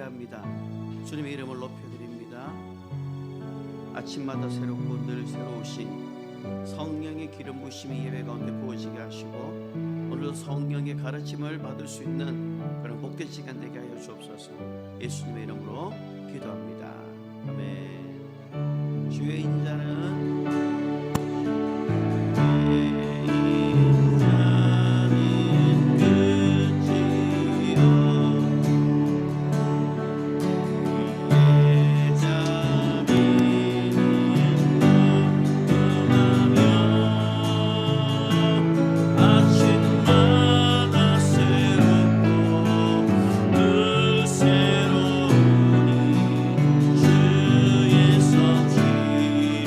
합니다. 주님의 이름을 높여드립니다. 아침마다 새롭고 늘 새로우신 성령의 기름 부심이 예배 가운데 부어지게 하시고 오늘도 성령의 가르침을 받을 수 있는 그런 복된 시간 되게 하여 주옵소서. 예수님의 이름으로 기도합니다. 아멘. 주의 인자는 주의 성실이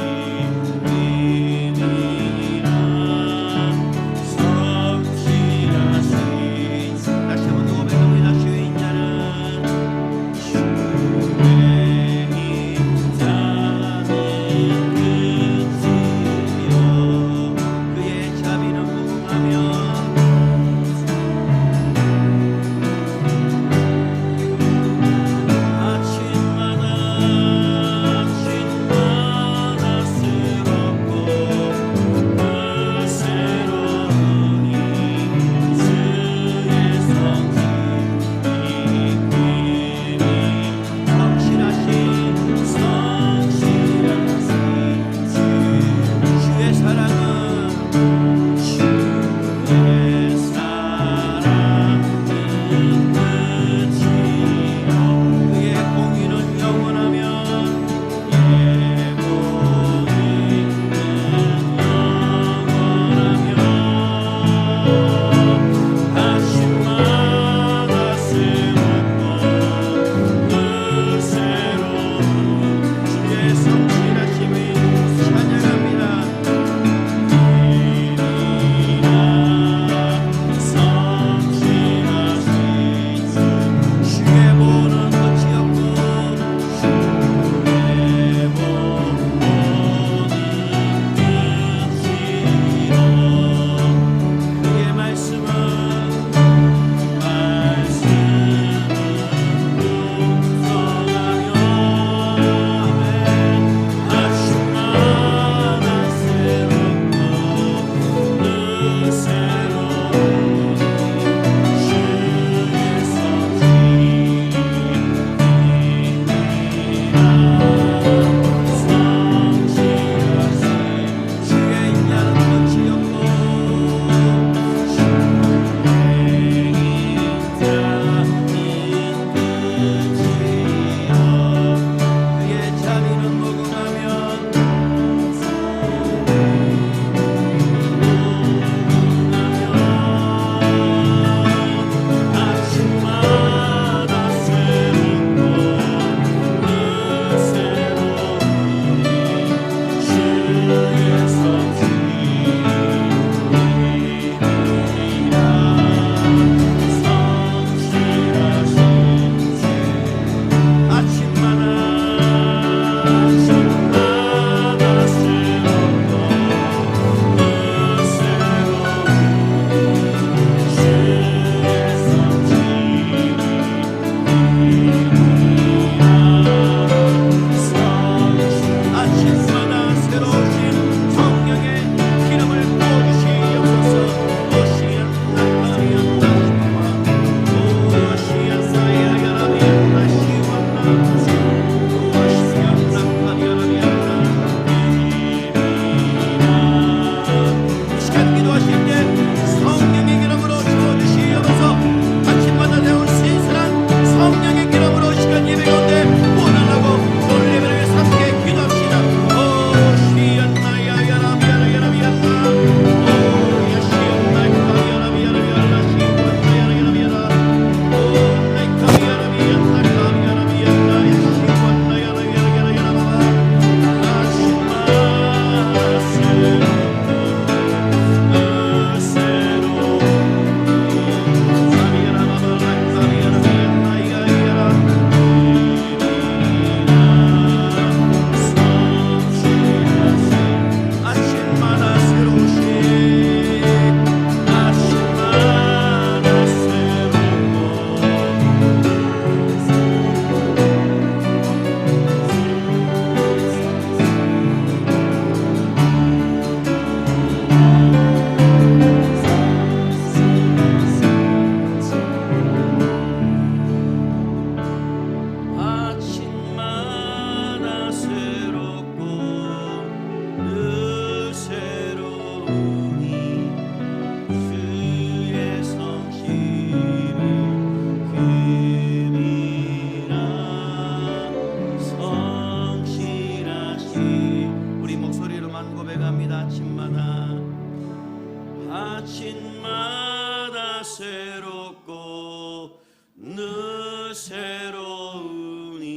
아침마다 새롭고 늘 새로우니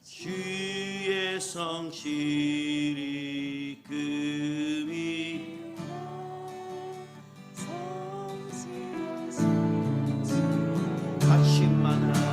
주의 성실이 금이 아침마다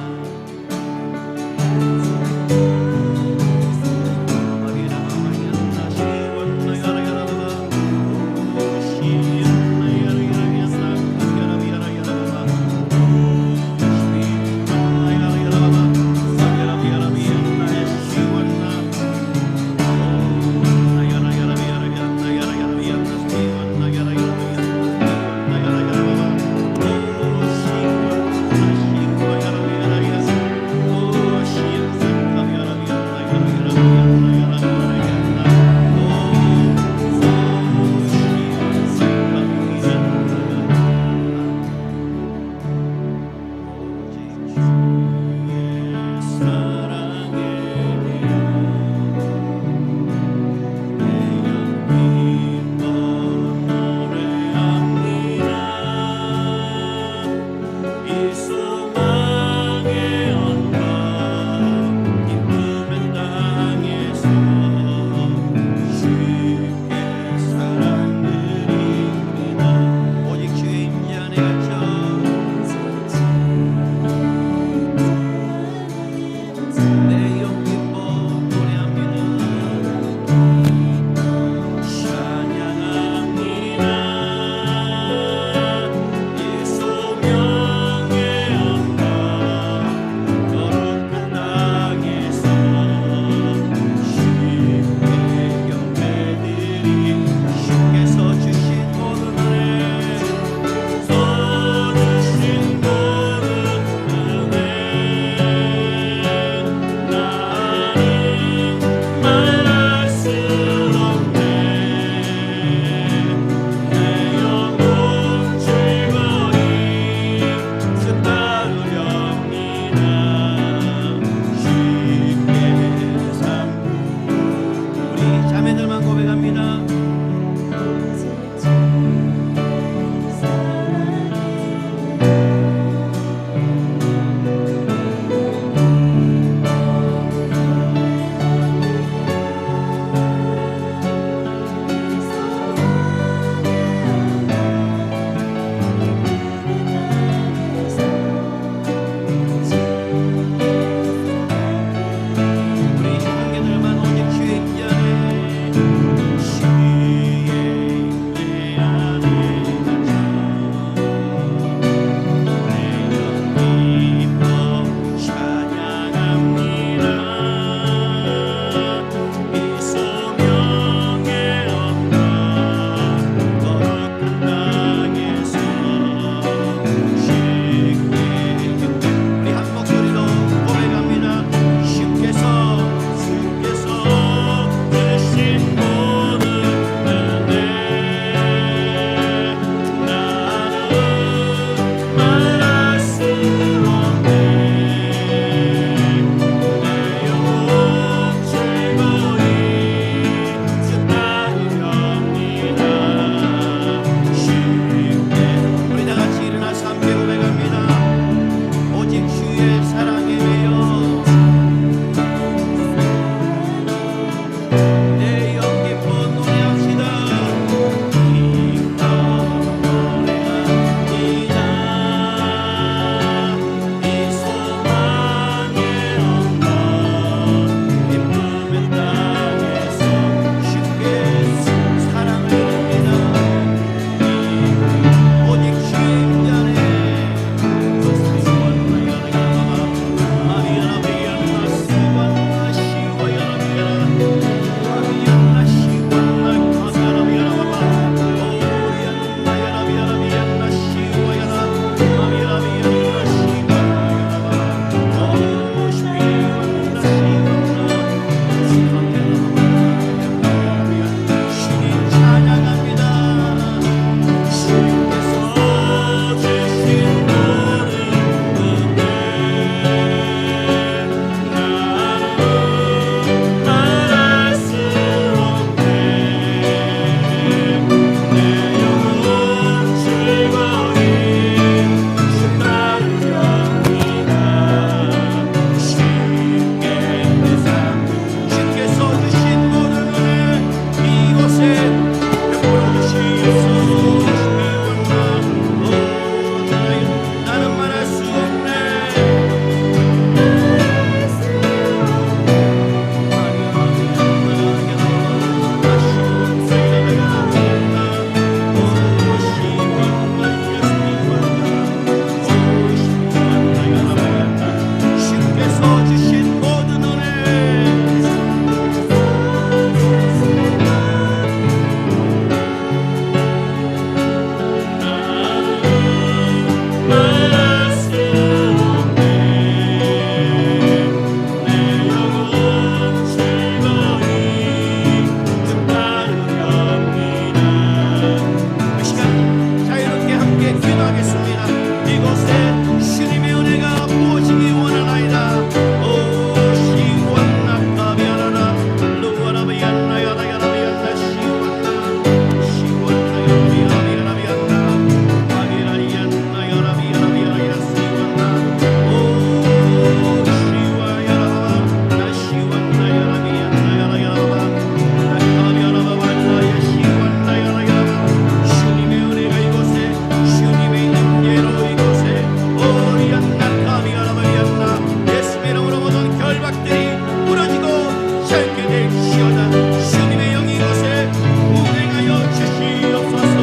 주시옵시어다. 주님의 영이 이곳에 운행하여 주시옵소서.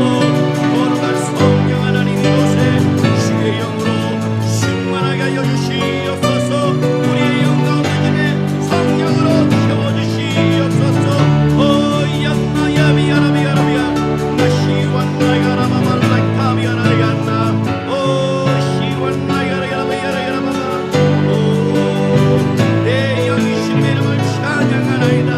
거룩한 성령 하나님 이곳에 주의 영으로 충만하게 하여 주시옵소서. 우리의 영 가운데 중에 성령으로 채워주시옵소서. 양나야 미야라미야라미야 마시완나야라마말라카 미야라야나 시완나야라야라미야라야라마마 내 영이 주님의 이름을 찬양하나이다.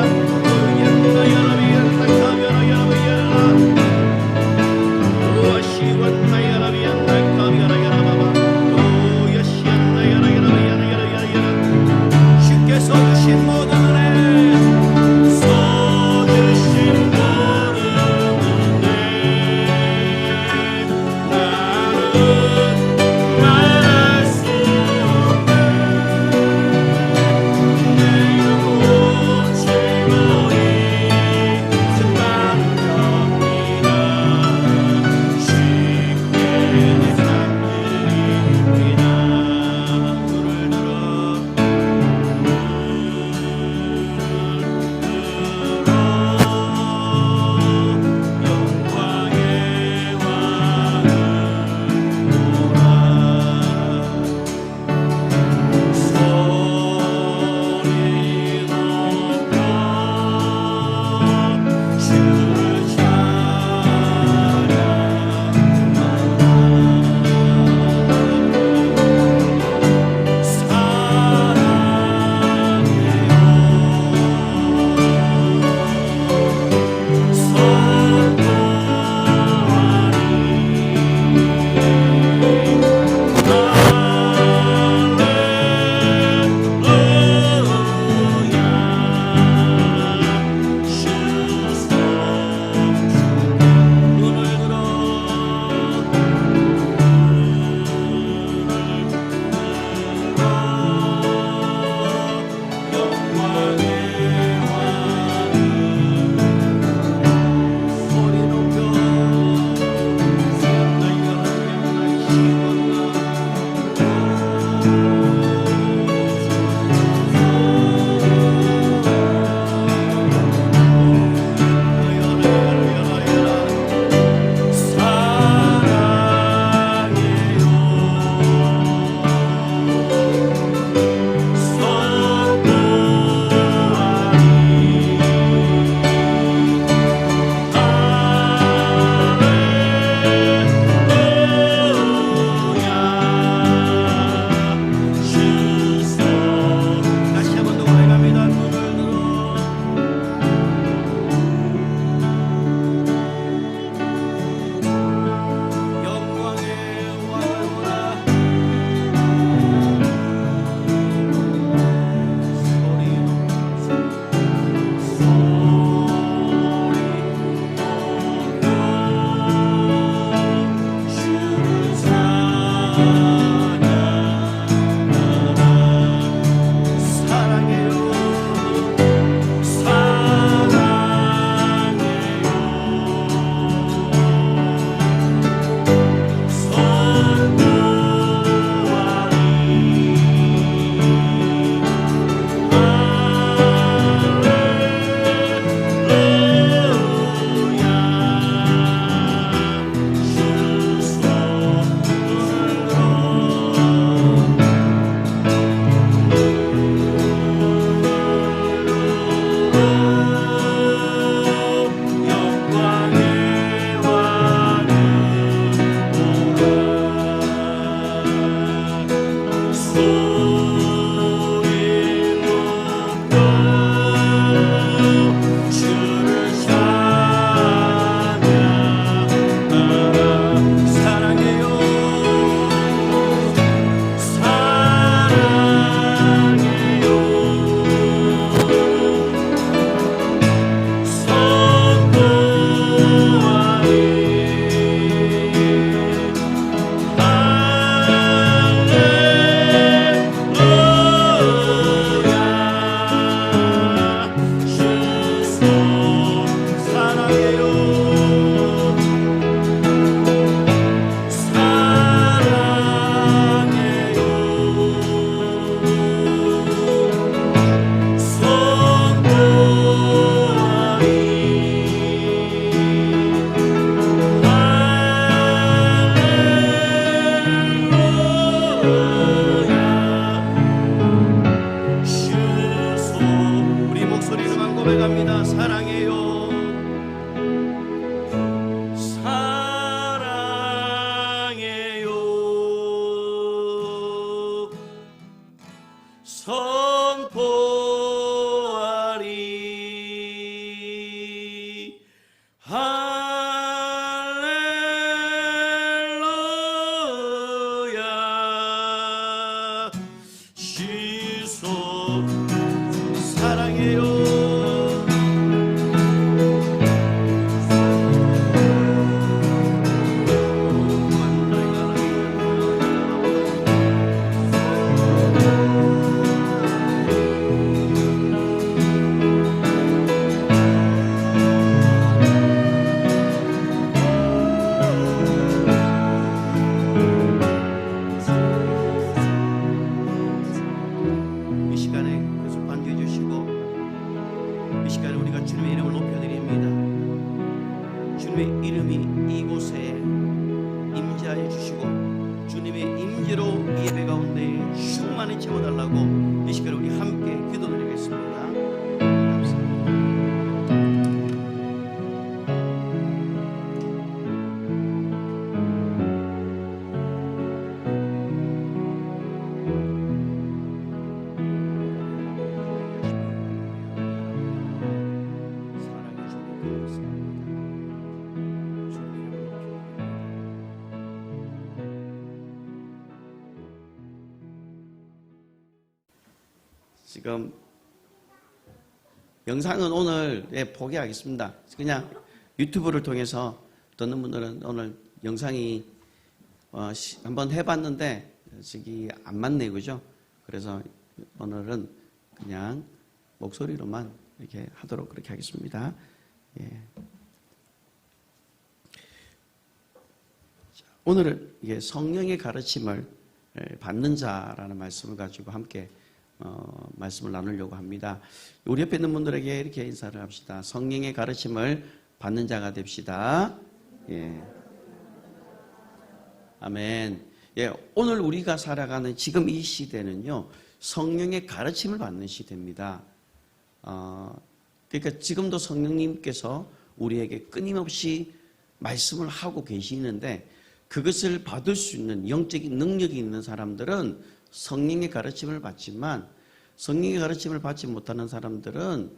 고백합니다. 사랑해요. 선포하리. 할렐루야. 시소 사랑해요. 이 시간에 계속 반주해 주시고, 이 시간에 우리가 주님의 이름을 높여드립니다. 주님의 이름이 이곳에 임재하여 주시고, 주님의 임재로 이 예배 가운데 충만히 채워달라고 이 시간에 우리 함께 기도드리겠습니다. 감사합니다. 사랑해 주님 감사합니다. 주님 이름을 높여드립니다. 지금 영상은 오늘 포기하겠습니다. 그냥 유튜브를 통해서 듣는 분들은 오늘 영상이 한번 해봤는데 저기 안 맞네, 그죠? 그래서 오늘은 그냥 목소리로만 이렇게 하도록 그렇게 하겠습니다. 예. 자, 오늘은 이게 성령의 가르침을 받는 자라는 말씀을 가지고 함께 말씀을 나누려고 합니다. 우리 옆에 있는 분들에게 이렇게 인사를 합시다. 성령의 가르침을 받는 자가 됩시다. 예. 아멘. 예, 오늘 우리가 살아가는 지금 이 시대는요, 성령의 가르침을 받는 시대입니다. 그러니까 지금도 성령님께서 우리에게 끊임없이 말씀을 하고 계시는데, 그것을 받을 수 있는 영적인 능력이 있는 사람들은 성령의 가르침을 받지만, 성령의 가르침을 받지 못하는 사람들은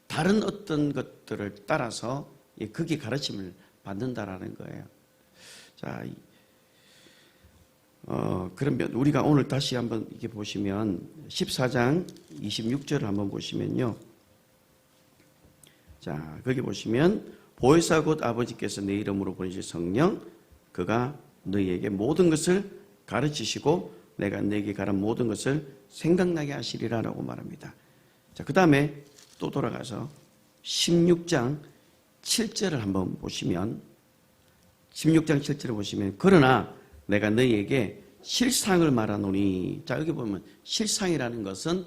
다른 어떤 것들을 따라서 그게 가르침을 받는다라는 거예요. 자, 그러면 우리가 오늘 다시 한번 이렇게 보시면 14장 26절을 한번 보시면요. 자, 거기 보시면 보혜사 곧 아버지께서 내 이름으로 보내실 성령, 그가 너희에게 모든 것을 가르치시고 내가 너에게 가른 모든 것을 생각나게 하시리라라고 말합니다. 자, 그 다음에 또 돌아가서 16장 7절을 한번 보시면, 16장 7절을 보시면, 그러나 내가 너희에게 실상을 말하노니. 자, 여기 보면 실상이라는 것은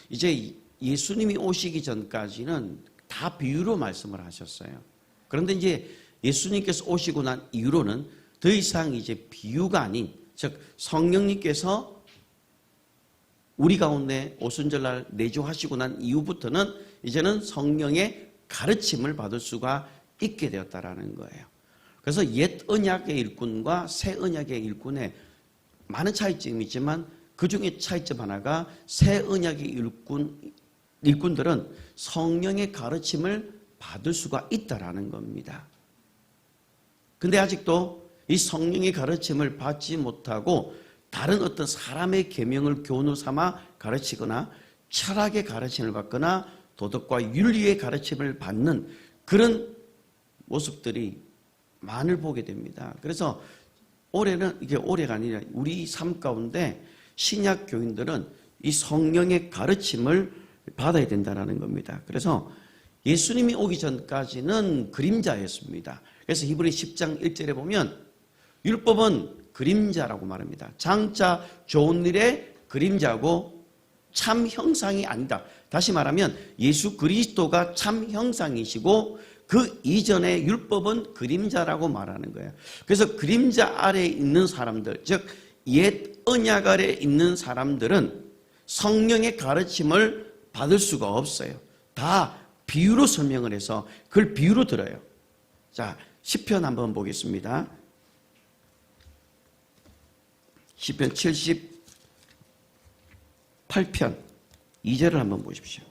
이제 예수님이 오시기 전까지는 다 비유로 말씀을 하셨어요. 그런데 이제 예수님께서 오시고 난 이후로는 더 이상 이제 비유가 아닌, 즉 성령님께서 우리 가운데 오순절날 내주하시고 난 이후부터는 이제는 성령의 가르침을 받을 수가 있게 되었다라는 거예요. 그래서 옛 언약의 일꾼과 새 언약의 일꾼에 많은 차이점이 있지만 그 중에 차이점 하나가 새 언약의 일꾼들은 성령의 가르침을 받을 수가 있다라는 겁니다. 근데 아직도 이 성령의 가르침을 받지 못하고 다른 어떤 사람의 계명을 교훈을 삼아 가르치거나 철학의 가르침을 받거나 도덕과 윤리의 가르침을 받는 그런 모습들이 많이 보게 됩니다. 그래서 올해는 이게 올해가 아니라 우리 삶 가운데 신약 교인들은 이 성령의 가르침을 받아야 된다는 겁니다. 그래서 예수님이 오기 전까지는 그림자였습니다. 그래서 히브리 10장 1절에 보면 율법은 그림자라고 말합니다. 장차 좋은 일의 그림자고 참 형상이 아니다. 다시 말하면 예수 그리스도가 참 형상이시고 그 이전의 율법은 그림자라고 말하는 거예요. 그래서 그림자 아래에 있는 사람들, 즉 옛 언약 아래에 있는 사람들은 성령의 가르침을 받을 수가 없어요. 다 비유로 설명을 해서 그걸 비유로 들어요. 자, 시편 한번 보겠습니다. 시편 78편 2절을 한번 보십시오.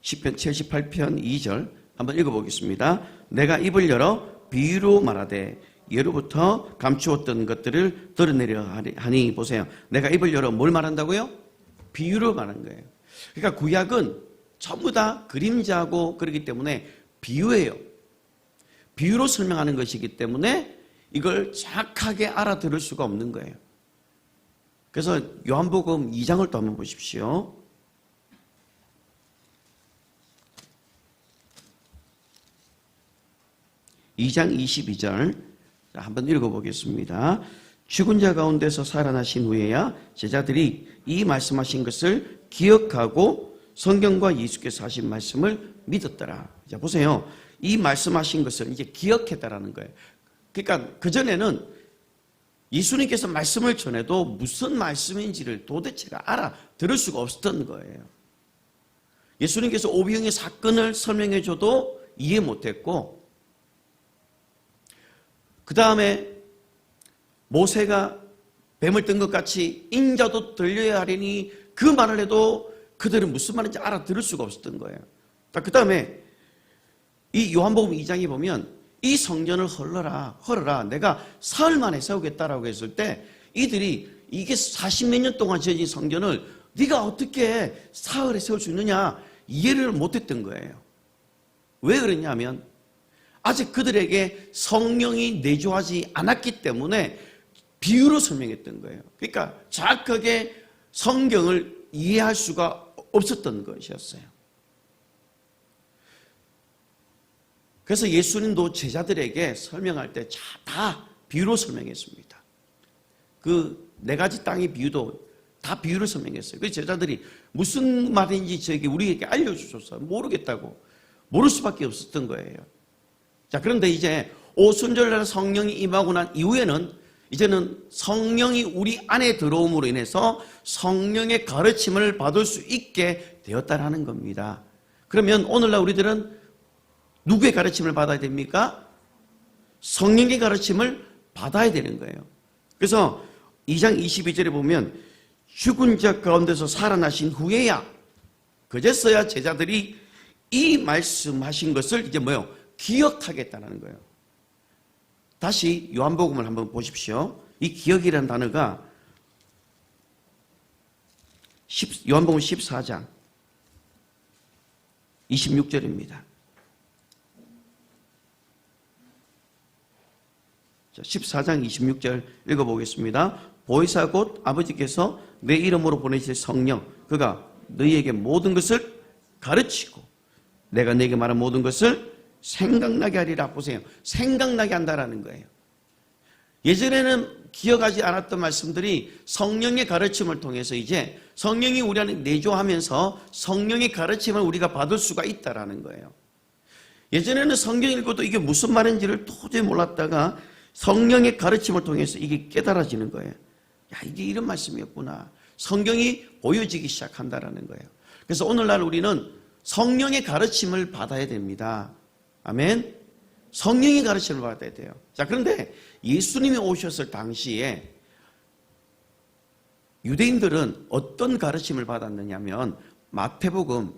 시편 78편 2절 한번 읽어보겠습니다. 내가 입을 열어 비유로 말하되 예로부터 감추었던 것들을 드러내려 하니. 보세요. 내가 입을 열어 뭘 말한다고요? 비유로 말한 거예요. 그러니까 구약은 전부 다 그림자고 그렇기 때문에 비유예요. 비유로 설명하는 것이기 때문에 이걸 정확하게 알아들을 수가 없는 거예요. 그래서 요한복음 2장을 또 한번 보십시오. (2장 22절) 한번 읽어보겠습니다. 죽은 자 가운데서 살아나신 후에야 제자들이 이 말씀하신 것을 기억하고 성경과 예수께서 하신 말씀을 믿었더라. 자, 보세요. 이 말씀하신 것을 이제 기억했다라는 거예요. 그러니까 그전에는 예수님께서 말씀을 전해도 무슨 말씀인지를 도대체가 알아들을 수가 없었던 거예요. 예수님께서 오병이의 사건을 설명해 줘도 이해 못했고, 그 다음에 모세가 뱀을 뜬 것 같이 인자도 들려야 하리니 그 말을 해도 그들은 무슨 말인지 알아들을 수가 없었던 거예요. 그 다음에 이 요한복음 2장에 보면 이 성전을 헐어라 내가 사흘 만에 세우겠다라고 했을 때 이들이 이게 40몇 년 동안 지어진 성전을 네가 어떻게 사흘에 세울 수 있느냐 이해를 못했던 거예요. 왜 그랬냐면 아직 그들에게 성령이 내주하지 않았기 때문에 비유로 설명했던 거예요. 그러니까 정확하게 성경을 이해할 수가 없었던 것이었어요. 그래서 예수님도 제자들에게 설명할 때 다 비유로 설명했습니다. 그 네 가지 땅의 비유도 다 비유로 설명했어요. 그래서 제자들이 무슨 말인지 우리에게 알려주셔서 모르겠다고 모를 수밖에 없었던 거예요. 자, 그런데 이제 오순절날 성령이 임하고 난 이후에는 이제는 성령이 우리 안에 들어옴으로 인해서 성령의 가르침을 받을 수 있게 되었다라는 겁니다. 그러면 오늘날 우리들은 누구의 가르침을 받아야 됩니까? 성령의 가르침을 받아야 되는 거예요. 그래서 2장 22절에 보면 죽은 자 가운데서 살아나신 후에야 그제서야 제자들이 이 말씀하신 것을 이제 기억하겠다는 거예요. 다시 요한복음을 한번 보십시오. 이 기억이라는 단어가 요한복음 14장 26절입니다. 14장 26절 읽어보겠습니다. 보혜사 곧 아버지께서 내 이름으로 보내실 성령 그가 너희에게 모든 것을 가르치고 내가 너희에게 말한 모든 것을 생각나게 하리라. 보세요. 생각나게 한다라는 거예요. 예전에는 기억하지 않았던 말씀들이 성령의 가르침을 통해서 이제 성령이 우리 안에 내주하면서 성령의 가르침을 우리가 받을 수가 있다라는 거예요. 예전에는 성경 읽어도 이게 무슨 말인지를 도저히 몰랐다가 성령의 가르침을 통해서 이게 깨달아지는 거예요. 야, 이게 이런 말씀이었구나. 성경이 보여지기 시작한다라는 거예요. 그래서 오늘날 우리는 성령의 가르침을 받아야 됩니다. 아멘. 성령의 가르침을 받아야 돼요. 자, 그런데 예수님이 오셨을 당시에 유대인들은 어떤 가르침을 받았느냐면 마태복음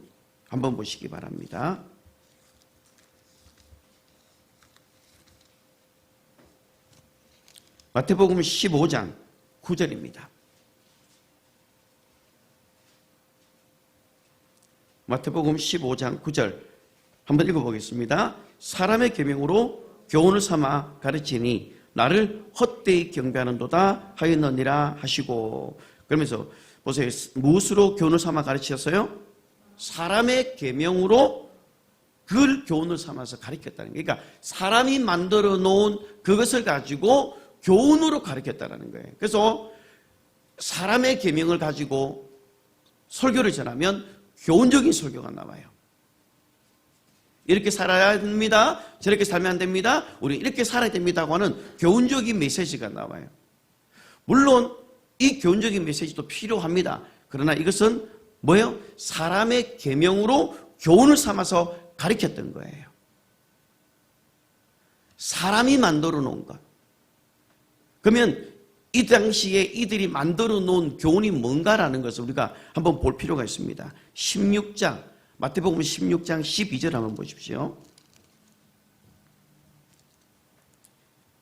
한번 보시기 바랍니다. 마태복음 15장 9절입니다. 마태복음 15장 9절 한번 읽어보겠습니다. 사람의 계명으로 교훈을 삼아 가르치니 나를 헛되이 경배하는도다 하였느니라 하시고. 그러면서 보세요. 무엇으로 교훈을 삼아 가르치셨어요? 사람의 계명으로 그걸 교훈을 삼아서 가르쳤다는 거예요. 그러니까 사람이 만들어 놓은 그것을 가지고 교훈으로 가르쳤다는 거예요. 그래서 사람의 계명을 가지고 설교를 전하면 교훈적인 설교가 나와요. 이렇게 살아야 됩니다. 저렇게 살면 안 됩니다. 우리 이렇게 살아야 됩니다고 하는 교훈적인 메시지가 나와요. 물론 이 교훈적인 메시지도 필요합니다. 그러나 이것은 뭐예요? 사람의 계명으로 교훈을 삼아서 가르쳤던 거예요. 사람이 만들어 놓은 것. 그러면 이 당시에 이들이 만들어 놓은 교훈이 뭔가라는 것을 우리가 한번 볼 필요가 있습니다. 16장, 마태복음 16장 12절 한번 보십시오.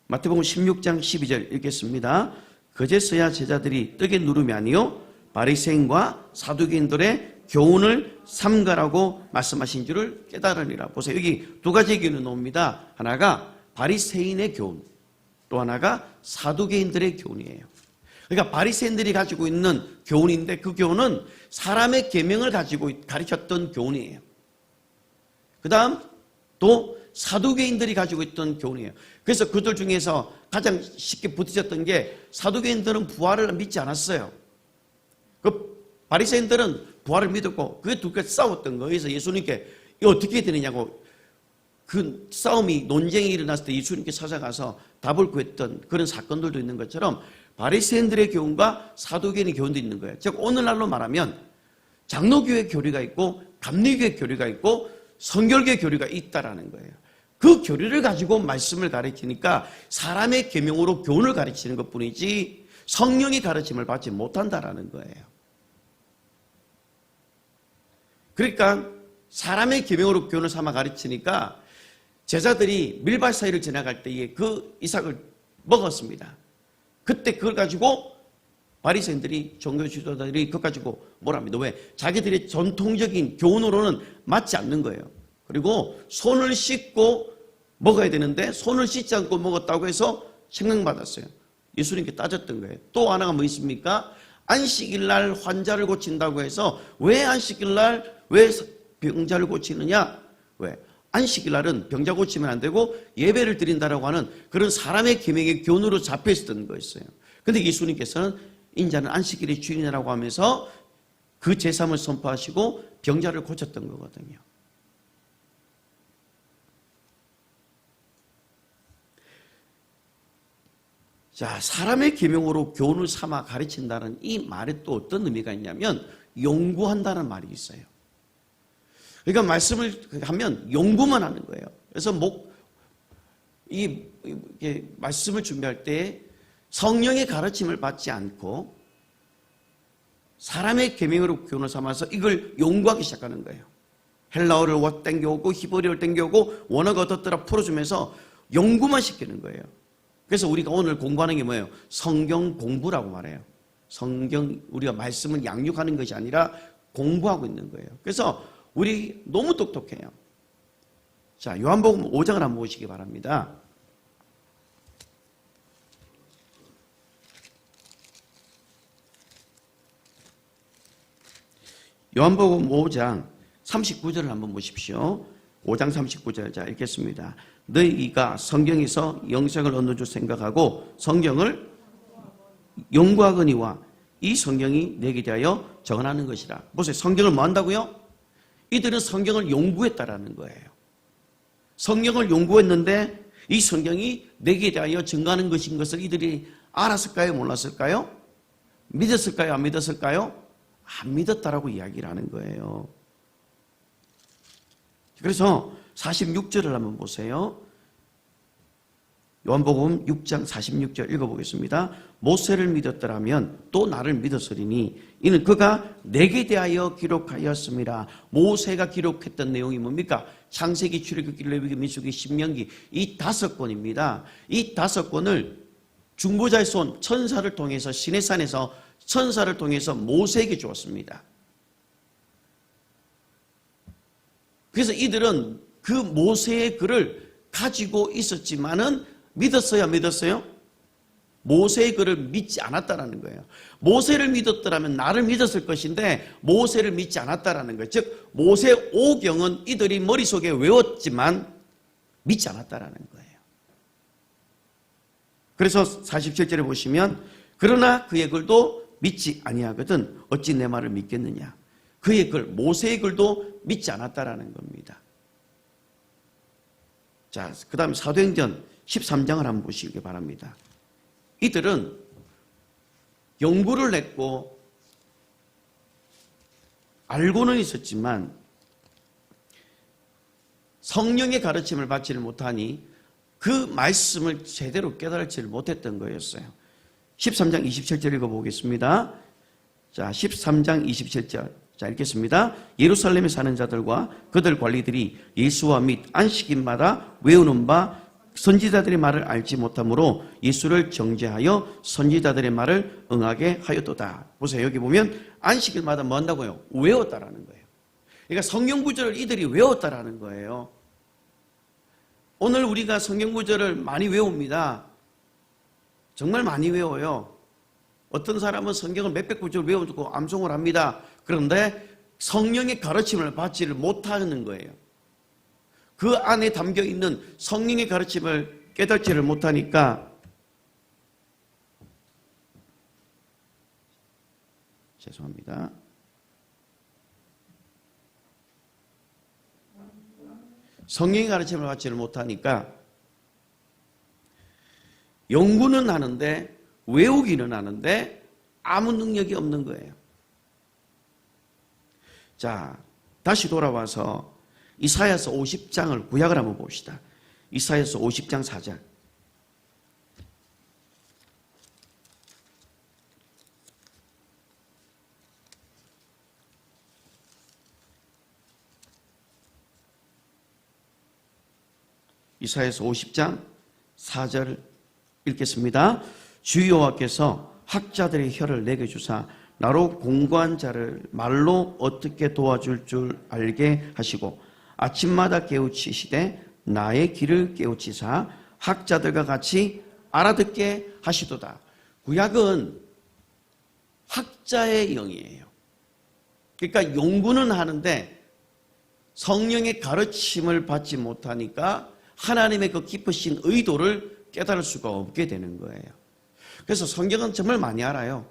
마태복음 16장 12절 읽겠습니다. 그제서야 제자들이 떡에 누름이 아니요 바리새인과 사두개인들의 교훈을 삼가라고 말씀하신 줄을 깨달으니라. 보세요. 여기 두 가지 교훈이 나옵니다. 하나가 바리새인의 교훈, 또 하나가 사두개인들의 교훈이에요. 그러니까 바리새인들이 가지고 있는 교훈인데 그 교훈은 사람의 계명을 가지고 가르쳤던 교훈이에요. 그 다음 또 사두개인들이 가지고 있던 교훈이에요. 그래서 그들 중에서 가장 쉽게 부딪혔던 게 사두개인들은 부활을 믿지 않았어요. 그 바리새인들은 부활을 믿었고 그게 두 가지 싸웠던 거예요. 그래서 예수님께 이거 어떻게 되느냐고 그 싸움이 논쟁이 일어났을 때 예수님께 찾아가서 답을 구했던 그런 사건들도 있는 것처럼 바리새인들의 교훈과 사두개인의 교훈도 있는 거예요. 즉 오늘날로 말하면 장로교의 교리가 있고 감리교의 교리가 있고 성결교의 교리가 있다라는 거예요. 그 교리를 가지고 말씀을 가르치니까 사람의 계명으로 교훈을 가르치는 것뿐이지 성령의 가르침을 받지 못한다라는 거예요. 그러니까 사람의 계명으로 교훈을 삼아 가르치니까 제자들이 밀밭 사이를 지나갈 때에 그 이삭을 먹었습니다. 그때 그걸 가지고 바리새인들이 종교 지도자들이 그걸 가지고 뭐랍니다. 왜? 자기들의 전통적인 교훈으로는 맞지 않는 거예요. 그리고 손을 씻고 먹어야 되는데 손을 씻지 않고 먹었다고 해서 책망받았어요. 예수님께 따졌던 거예요. 또 하나가 뭐 있습니까? 안식일 날 환자를 고친다고 해서 왜 안식일 날 왜 병자를 고치느냐? 왜? 안식일 날은 병자 고치면 안 되고 예배를 드린다라고 하는 그런 사람의 계명의 교훈으로 잡혀 있었던 거였어요. 그런데 예수님께서는 인자는 안식일의 주인이라고 하면서 그 제3을 선포하시고 병자를 고쳤던 거거든요. 자, 사람의 계명으로 교훈을 삼아 가르친다는 이 말에 또 어떤 의미가 있냐면 연구한다는 말이 있어요. 그러니까 말씀을 하면 연구만 하는 거예요. 그래서 말씀을 준비할 때 성령의 가르침을 받지 않고 사람의 계명으로 교훈을 삼아서 이걸 연구하기 시작하는 거예요. 헬라어를 땡겨오고 히브리어를 땡겨오고 원어가 어떻더라 풀어주면서 연구만 시키는 거예요. 그래서 우리가 오늘 공부하는 게 뭐예요? 성경 공부라고 말해요. 성경 우리가 말씀을 양육하는 것이 아니라 공부하고 있는 거예요. 그래서 우리 너무 똑똑해요. 자, 요한복음 5장을 한번 보시기 바랍니다. 요한복음 5장 39절을 한번 보십시오. 5장 39절 자 읽겠습니다. 너희가 성경에서 영생을 얻는 줄 생각하고 성경을 연구하거니와 이 성경이 내게 대하여 정언하는 것이라. 보세요. 성경을 뭐 한다고요? 이들은 성경을 연구했다라는 거예요. 성경을 연구했는데 이 성경이 내게 대하여 증거하는 것인 것을 이들이 알았을까요? 몰랐을까요? 믿었을까요? 안 믿었을까요? 안 믿었다라고 이야기를 하는 거예요. 그래서 46절을 한번 보세요. 요한복음 6장 46절 읽어보겠습니다. 모세를 믿었더라면 또 나를 믿었으리니 이는 그가 내게 대하여 기록하였습니다. 모세가 기록했던 내용이 뭡니까? 창세기, 출애굽기, 레위기, 민수기, 신명기 이 5권입니다. 이 5권을 중보자의 손 천사를 통해서 시내산에서 천사를 통해서 모세에게 주었습니다. 그래서 이들은 그 모세의 글을 가지고 있었지만은 믿었어요? 안 믿었어요? 모세의 글을 믿지 않았다라는 거예요. 모세를 믿었더라면 나를 믿었을 것인데 모세를 믿지 않았다라는 거예요. 즉 모세 오경은 이들이 머릿속에 외웠지만 믿지 않았다라는 거예요. 그래서 47절에 보시면 그러나 그의 글도 믿지 아니하거든 어찌 내 말을 믿겠느냐. 그의 글, 모세의 글도 믿지 않았다라는 겁니다. 자, 그 다음 사도행전 13장을 한번 보시기 바랍니다. 이들은 연구를 했고 알고는 있었지만 성령의 가르침을 받지를 못하니 그 말씀을 제대로 깨달지를 못했던 거였어요. 13장 27절 읽어보겠습니다. 자, 13장 27절. 자, 읽겠습니다. 예루살렘에 사는 자들과 그들 관리들이 예수와 및 안식일마다 외우는 바 선지자들의 말을 알지 못하므로 예수를 정죄하여 선지자들의 말을 응하게 하였도다. 보세요. 여기 보면 안식일마다 뭐 한다고요? 외웠다라는 거예요. 그러니까 성경 구절을 이들이 외웠다라는 거예요. 오늘 우리가 성경 구절을 많이 외웁니다. 정말 많이 외워요. 어떤 사람은 성경을 몇백 구절 외우고 암송을 합니다. 그런데 성령의 가르침을 받지를 못하는 거예요. 그 안에 담겨 있는 성령의 가르침을 깨닫지를 못하니까 죄송합니다. 성령의 가르침을 받지를 못하니까 연구는 하는데 외우기는 하는데 아무 능력이 없는 거예요. 자, 다시 돌아와서 이사야서 50장을 구약을 한번 봅시다. 이사야서 50장 4절. 이사야서 50장 4절 읽겠습니다. 주 여호와께서 학자들의 혀를 내게 주사 나로 공고한 자를 말로 어떻게 도와줄 줄 알게 하시고 아침마다 깨우치시되 나의 길을 깨우치사 학자들과 같이 알아듣게 하시도다. 구약은 학자의 영이에요. 그러니까 연구는 하는데 성령의 가르침을 받지 못하니까 하나님의 그 깊으신 의도를 깨달을 수가 없게 되는 거예요. 그래서 성경은 정말 많이 알아요.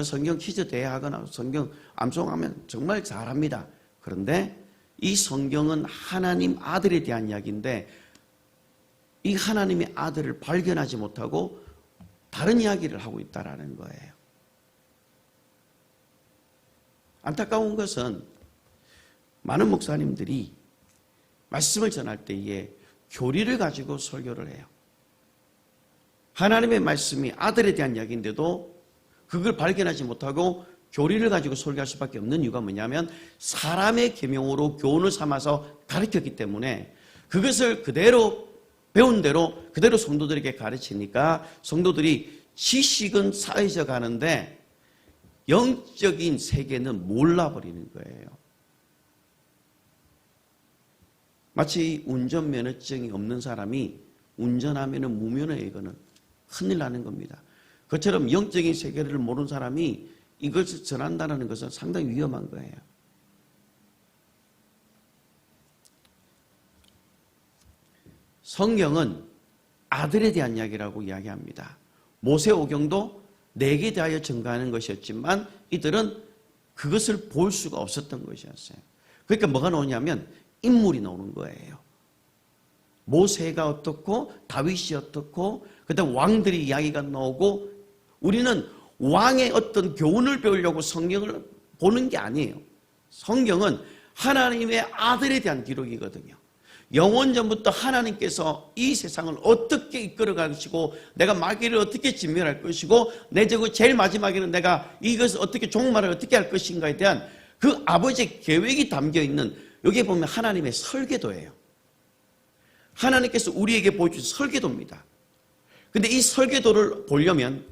성경 퀴즈 대회하거나 성경 암송하면 정말 잘합니다. 그런데 이 성경은 하나님 아들에 대한 이야기인데 이 하나님의 아들을 발견하지 못하고 다른 이야기를 하고 있다는 거예요. 안타까운 것은 많은 목사님들이 말씀을 전할 때에 교리를 가지고 설교를 해요. 하나님의 말씀이 아들에 대한 이야기인데도 그걸 발견하지 못하고 교리를 가지고 설교할 수밖에 없는 이유가 뭐냐면 사람의 계명으로 교훈을 삼아서 가르쳤기 때문에 그것을 그대로 배운 대로 그대로 성도들에게 가르치니까 성도들이 지식은 쌓여져 가는데 영적인 세계는 몰라버리는 거예요. 마치 운전면허증이 없는 사람이 운전하면 무면허예요. 이거는 큰일 나는 겁니다. 그처럼 영적인 세계를 모르는 사람이 이것을 전한다는 것은 상당히 위험한 거예요. 성경은 아들에 대한 이야기라고 이야기합니다. 모세오경도 내게 대하여 증거하는 것이었지만 이들은 그것을 볼 수가 없었던 것이었어요. 그러니까 뭐가 나오냐면 인물이 나오는 거예요. 모세가 어떻고 다윗이 어떻고 그다음 왕들의 이야기가 나오고 우리는 왕의 어떤 교훈을 배우려고 성경을 보는 게 아니에요. 성경은 하나님의 아들에 대한 기록이거든요. 영원전부터 하나님께서 이 세상을 어떻게 이끌어 가시고 내가 마귀를 어떻게 진멸할 것이고 내 제일 마지막에는 내가 이것을 어떻게 종말을 어떻게 할 것인가에 대한 그 아버지의 계획이 담겨있는 여기에 보면 하나님의 설계도예요. 하나님께서 우리에게 보여주신 설계도입니다. 근데 이 설계도를 보려면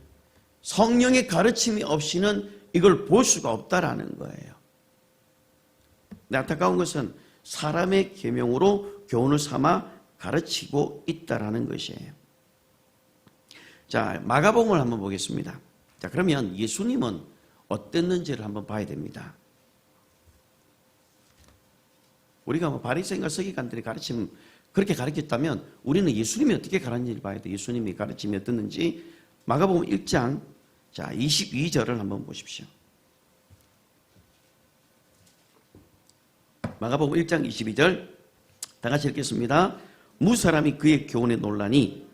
성령의 가르침이 없이는 이걸 볼 수가 없다라는 거예요. 근데 안타까운 것은 사람의 계명으로 교훈을 삼아 가르치고 있다라는 것이에요. 자, 마가복음을 한번 보겠습니다. 자, 그러면 예수님은 어땠는지를 한번 봐야 됩니다. 우리가 뭐 바리새인과 서기관들이 가르침 그렇게 가르쳤다면 우리는 예수님이 어떻게 가르쳤는지를 봐야 돼. 예수님이 가르침이 어땠는지 마가복음 1장 자 22절을 한번 보십시오. 마가복음 1장 22절 다 같이 읽겠습니다. 무사람이 그의 교훈에 놀라니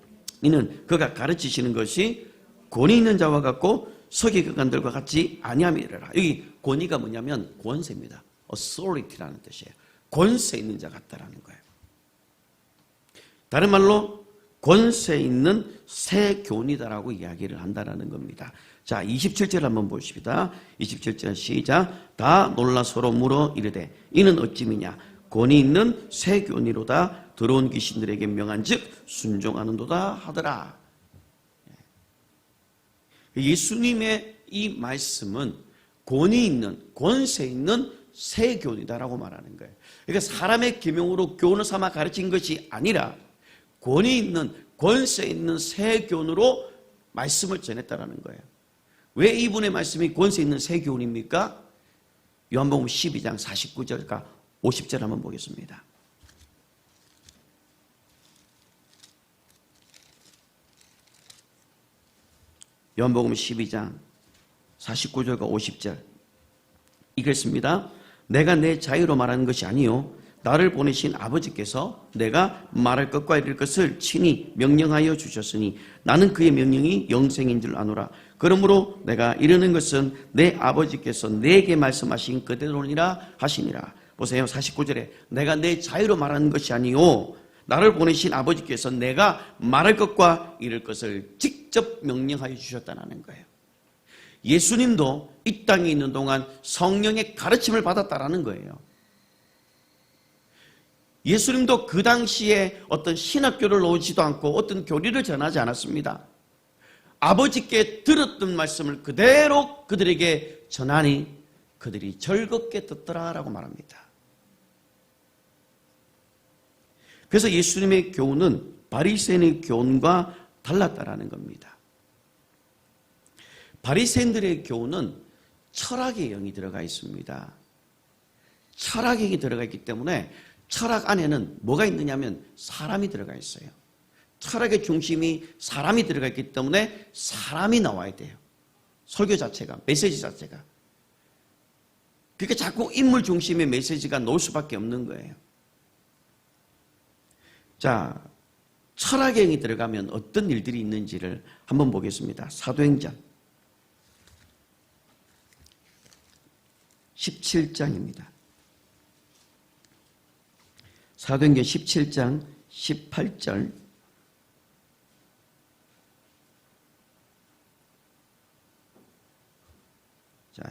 이는 그가 가르치시는 것이 권위 있는 자와 같고 서기관들과 같지 아니함이라. 여기 권위가 뭐냐면 권세입니다. authority라는 뜻이에요. 권세 있는 자 같다라는 거예요. 다른 말로 권세 있는 새 교훈이다라고 이야기를 한다라는 겁니다. 자, 27절 한번 보십시다. 27절 시작. 다 놀라 서로 물어 이르되 이는 어찌미냐 권위 있는 새 교훈이로다. 더러운 귀신들에게 명한즉 순종하는도다 하더라. 예수님의 이 말씀은 권위 있는 권세 있는 새 교훈이다라고 말하는 거예요. 그러니까 사람의 계명으로 교훈을 삼아 가르친 것이 아니라 권위 있는 권세 있는 새 교훈으로 말씀을 전했다라는 거예요. 왜 이분의 말씀이 권세 있는 새 교훈입니까? 요한복음 12장 49절과 50절 한번 보겠습니다. 요한복음 12장 49절과 50절 이랬습니다. 내가 내 자유로 말하는 것이 아니요 나를 보내신 아버지께서 내가 말할 것과 이를 것을 친히 명령하여 주셨으니 나는 그의 명령이 영생인 줄 아노라. 그러므로 내가 이르는 것은 내 아버지께서 내게 말씀하신 그대로니라 하시니라. 보세요. 49절에 내가 내 자유로 말하는 것이 아니요 나를 보내신 아버지께서 내가 말할 것과 이를 것을 직접 명령하여 주셨다는 거예요. 예수님도 이 땅에 있는 동안 성령의 가르침을 받았다라는 거예요. 예수님도 그 당시에 어떤 신학교를 나오지도 않고 어떤 교리를 전하지 않았습니다. 아버지께 들었던 말씀을 그대로 그들에게 전하니 그들이 즐겁게 듣더라라고 말합니다. 그래서 예수님의 교훈은 바리새인의 교훈과 달랐다라는 겁니다. 바리새인들의 교훈은 철학의 영이 들어가 있습니다. 철학의 영이 들어가 있기 때문에 철학 안에는 뭐가 있느냐면 사람이 들어가 있어요. 철학의 중심이 사람이 들어가 있기 때문에 사람이 나와야 돼요. 설교 자체가, 메시지 자체가. 그러니까 자꾸 인물 중심의 메시지가 나올 수밖에 없는 거예요. 자, 철학의 영이 들어가면 어떤 일들이 있는지를 한번 보겠습니다. 사도행전 17장입니다. 사도행전 17장 18절 자,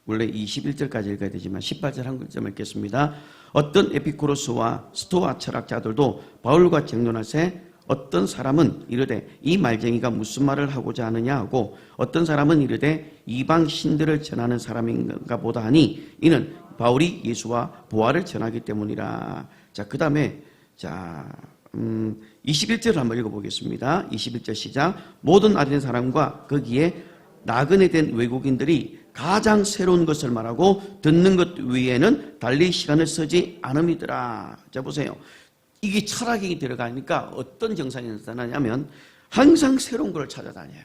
원래 21절까지 읽어야 되지만 18절 한 글자만 읽겠습니다. 어떤 에피쿠로스와 스토아 철학자들도 바울과 쟁론하세 어떤 사람은 이르되 이 말쟁이가 무슨 말을 하고자 하느냐 하고 어떤 사람은 이르되 이방 신들을 전하는 사람인가 보다 하니 이는 바울이 예수와 부활을 전하기 때문이라. 자, 그 다음에 21절을 한번 읽어보겠습니다. 21절 시작. 모든 아는 사람과 거기에 나그네 된 외국인들이 가장 새로운 것을 말하고 듣는 것 외에는 달리 시간을 쓰지 않음이더라. 자, 보세요. 이게 철학이 들어가니까 어떤 정상이 나타나냐면 항상 새로운 걸 찾아다녀요.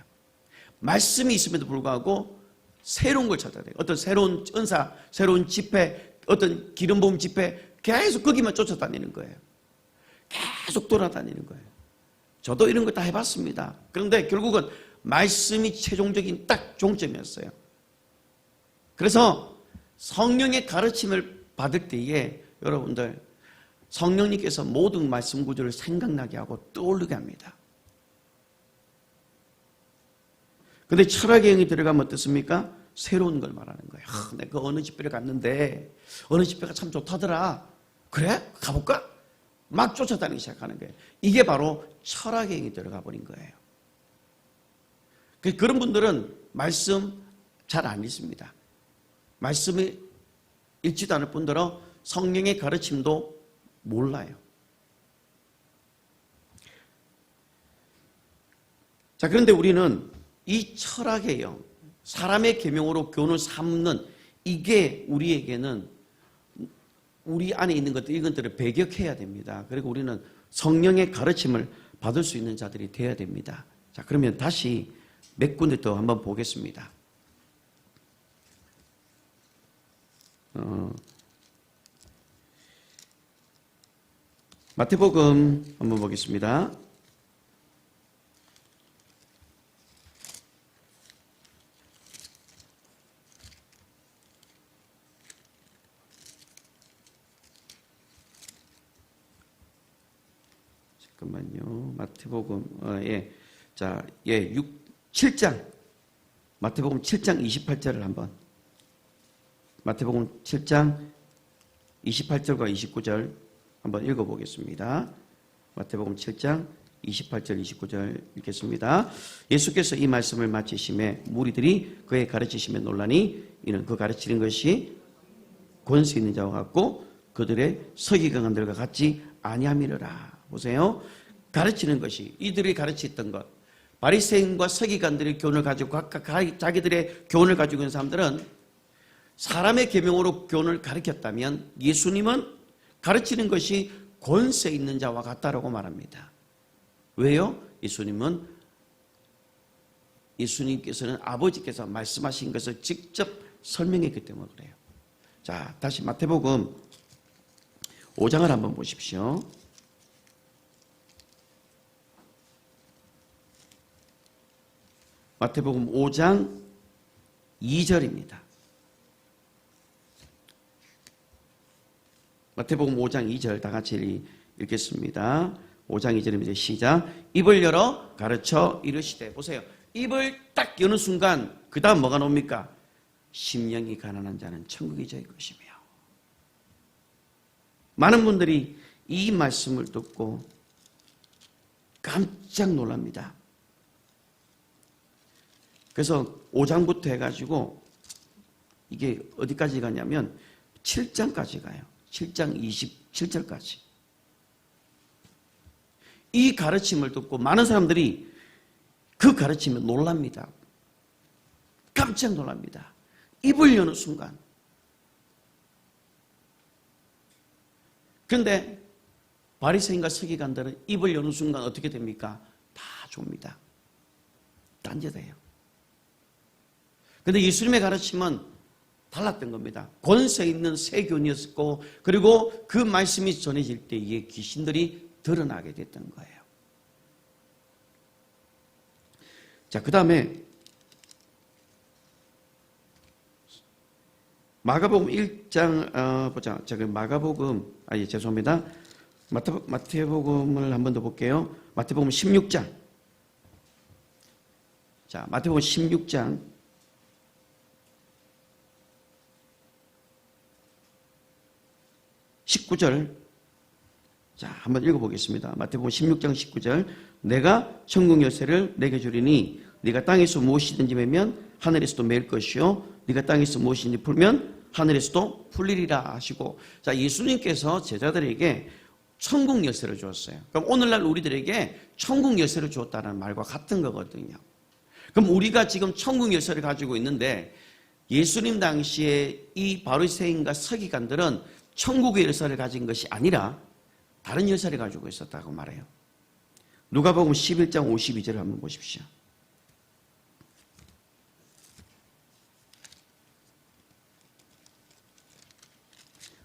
말씀이 있음에도 불구하고 새로운 걸 찾아다녀요. 어떤 새로운 은사, 새로운 집회, 어떤 기름 부음 집회 계속 거기만 쫓아다니는 거예요. 계속 돌아다니는 거예요. 저도 이런 거 다 해봤습니다. 그런데 결국은 말씀이 최종적인 딱 종점이었어요. 그래서 성령의 가르침을 받을 때에 여러분들 성령님께서 모든 말씀 구조를 생각나게 하고 떠오르게 합니다. 그런데 철학의 영이 들어가면 어떻습니까? 새로운 걸 말하는 거예요. 내가 어느 집회를 갔는데 어느 집회가 참 좋다더라. 그래? 가볼까? 막 쫓아다니기 시작하는 거예요. 이게 바로 철학의 영이 들어가 버린 거예요. 그런 분들은 말씀 잘 안 읽습니다. 말씀을 읽지도 않을 뿐더러 성령의 가르침도 몰라요. 자, 그런데 우리는 이 철학의 영, 사람의 계명으로 교훈을 삼는 이게 우리에게는 우리 안에 있는 것들, 이것들을 배격해야 됩니다. 그리고 우리는 성령의 가르침을 받을 수 있는 자들이 되어야 됩니다. 자, 그러면 다시 몇 군데 더 한번 보겠습니다. 마태복음 한번 보겠습니다. 잠깐만요. 마태복음 예. 자, 예, 7장. 마태복음 7장 28절을 한번. 마태복음 7장 28절과 29절 한번 읽어 보겠습니다. 마태복음 7장 28절 29절 읽겠습니다. 예수께서 이 말씀을 마치심에 무리들이 그의 가르치심에 놀라니 이는 그 가르치는 것이 권세 있는 자와 같고 그들의 서기관들과 같지 아니함이로라. 보세요. 가르치는 것이 이들이 가르쳤던 것. 바리새인과 서기관들의 교훈을 가지고 각각 자기들의 교훈을 가지고 있는 사람들은 사람의 계명으로 교훈을 가르쳤다면 예수님은 가르치는 것이 권세 있는 자와 같다라고 말합니다. 왜요? 예수님께서는 아버지께서 말씀하신 것을 직접 설명했기 때문에 그래요. 자, 다시 마태복음 5장을 한번 보십시오. 마태복음 5장 2절입니다. 마태복음 5장 2절 다 같이 읽겠습니다. 5장 2절입니다. 시작. 입을 열어 가르쳐 이르시되. 보세요. 입을 딱 여는 순간 그 다음 뭐가 나옵니까? 심령이 가난한 자는 천국이 저희 것이며. 많은 분들이 이 말씀을 듣고 깜짝 놀랍니다. 그래서 5장부터 해가지고 이게 어디까지 가냐면 7장까지 가요. 7장 27절까지. 이 가르침을 듣고 많은 사람들이 그 가르침에 놀랍니다. 깜짝 놀랍니다. 입을 여는 순간. 그런데 바리새인과 서기관들은 입을 여는 순간 어떻게 됩니까? 다 줍니다. 딴짓해요. 그런데 예수님의 가르침은 달랐던 겁니다. 권세 있는 세교훈이었고 그리고 그 말씀이 전해질 때에 귀신들이 드러나게 됐던 거예요. 자, 그 다음에 마가복음 1장 보자. 제가 마가복음 죄송합니다. 마태복음을 한 번 더 볼게요. 마태복음 16장. 자, 마태복음 16장 19절. 자, 한번 읽어보겠습니다. 마태복음 16장 19절. 내가 천국 열쇠를 내게 주리니 네가 땅에서 무엇이든지 매면 하늘에서도 매일 것이요 네가 땅에서 무엇이든지 풀면 하늘에서도 풀리리라 하시고, 자, 예수님께서 제자들에게 천국 열쇠를 주었어요. 그럼 오늘날 우리들에게 천국 열쇠를 주었다는 말과 같은 거거든요. 그럼 우리가 지금 천국 열쇠를 가지고 있는데 예수님 당시에 이 바리새인과 서기관들은 천국의 열쇠를 가진 것이 아니라 다른 열쇠를 가지고 있었다고 말해요. 누가복음 11장 52절을 한번 보십시오.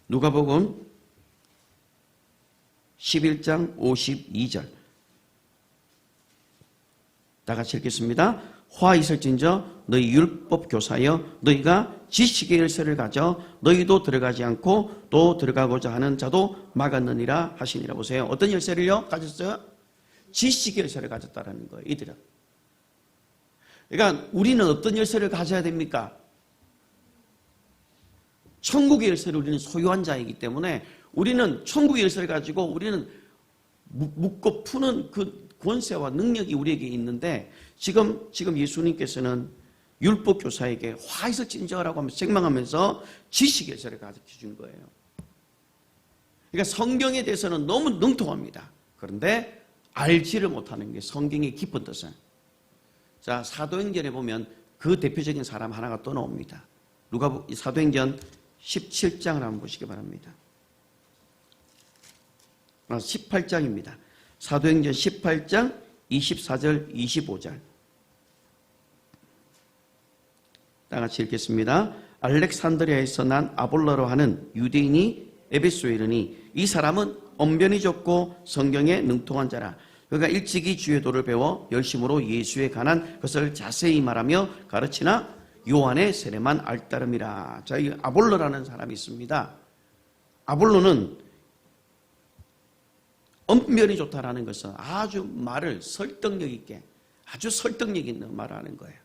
누가복음 11장 52절 다 같이 읽겠습니다. 화 있을진저 너희 율법 교사여 너희가 지식의 열쇠를 가져 너희도 들어가지 않고 또 들어가고자 하는 자도 막았느니라 하시니라. 보세요. 어떤 열쇠를요? 가졌어요? 지식의 열쇠를 가졌다라는 거예요. 이들은. 그러니까 우리는 어떤 열쇠를 가져야 됩니까? 천국의 열쇠를 우리는 소유한 자이기 때문에 우리는 천국의 열쇠를 가지고 우리는 묶고 푸는 그 권세와 능력이 우리에게 있는데 지금 예수님께서는 율법 교사에게 화 있을진저라고 하면서 책망하면서 지식의 열쇠를 가르쳐 준 거예요. 그러니까 성경에 대해서는 너무 능통합니다. 그런데 알지를 못하는 게 성경의 깊은 뜻은. 자, 사도행전에 보면 그 대표적인 사람 하나가 또 나옵니다. 사도행전 17장을 한번 보시기 바랍니다. 18장입니다. 사도행전 18장 24절 25절 다 같이 읽겠습니다. 알렉산드리아에서 난 아볼로로 하는 유대인이 에베소에 이르니 이 사람은 언변이 좋고 성경에 능통한 자라. 그가 일찍이 주의 도를 배워 열심으로 예수에 관한 것을 자세히 말하며 가르치나 요한의 세례만 알따름이라. 자, 이 아볼로라는 사람이 있습니다. 아볼로는 언변이 좋다라는 것은 아주 말을 설득력 있게, 아주 설득력 있는 말을 하는 거예요.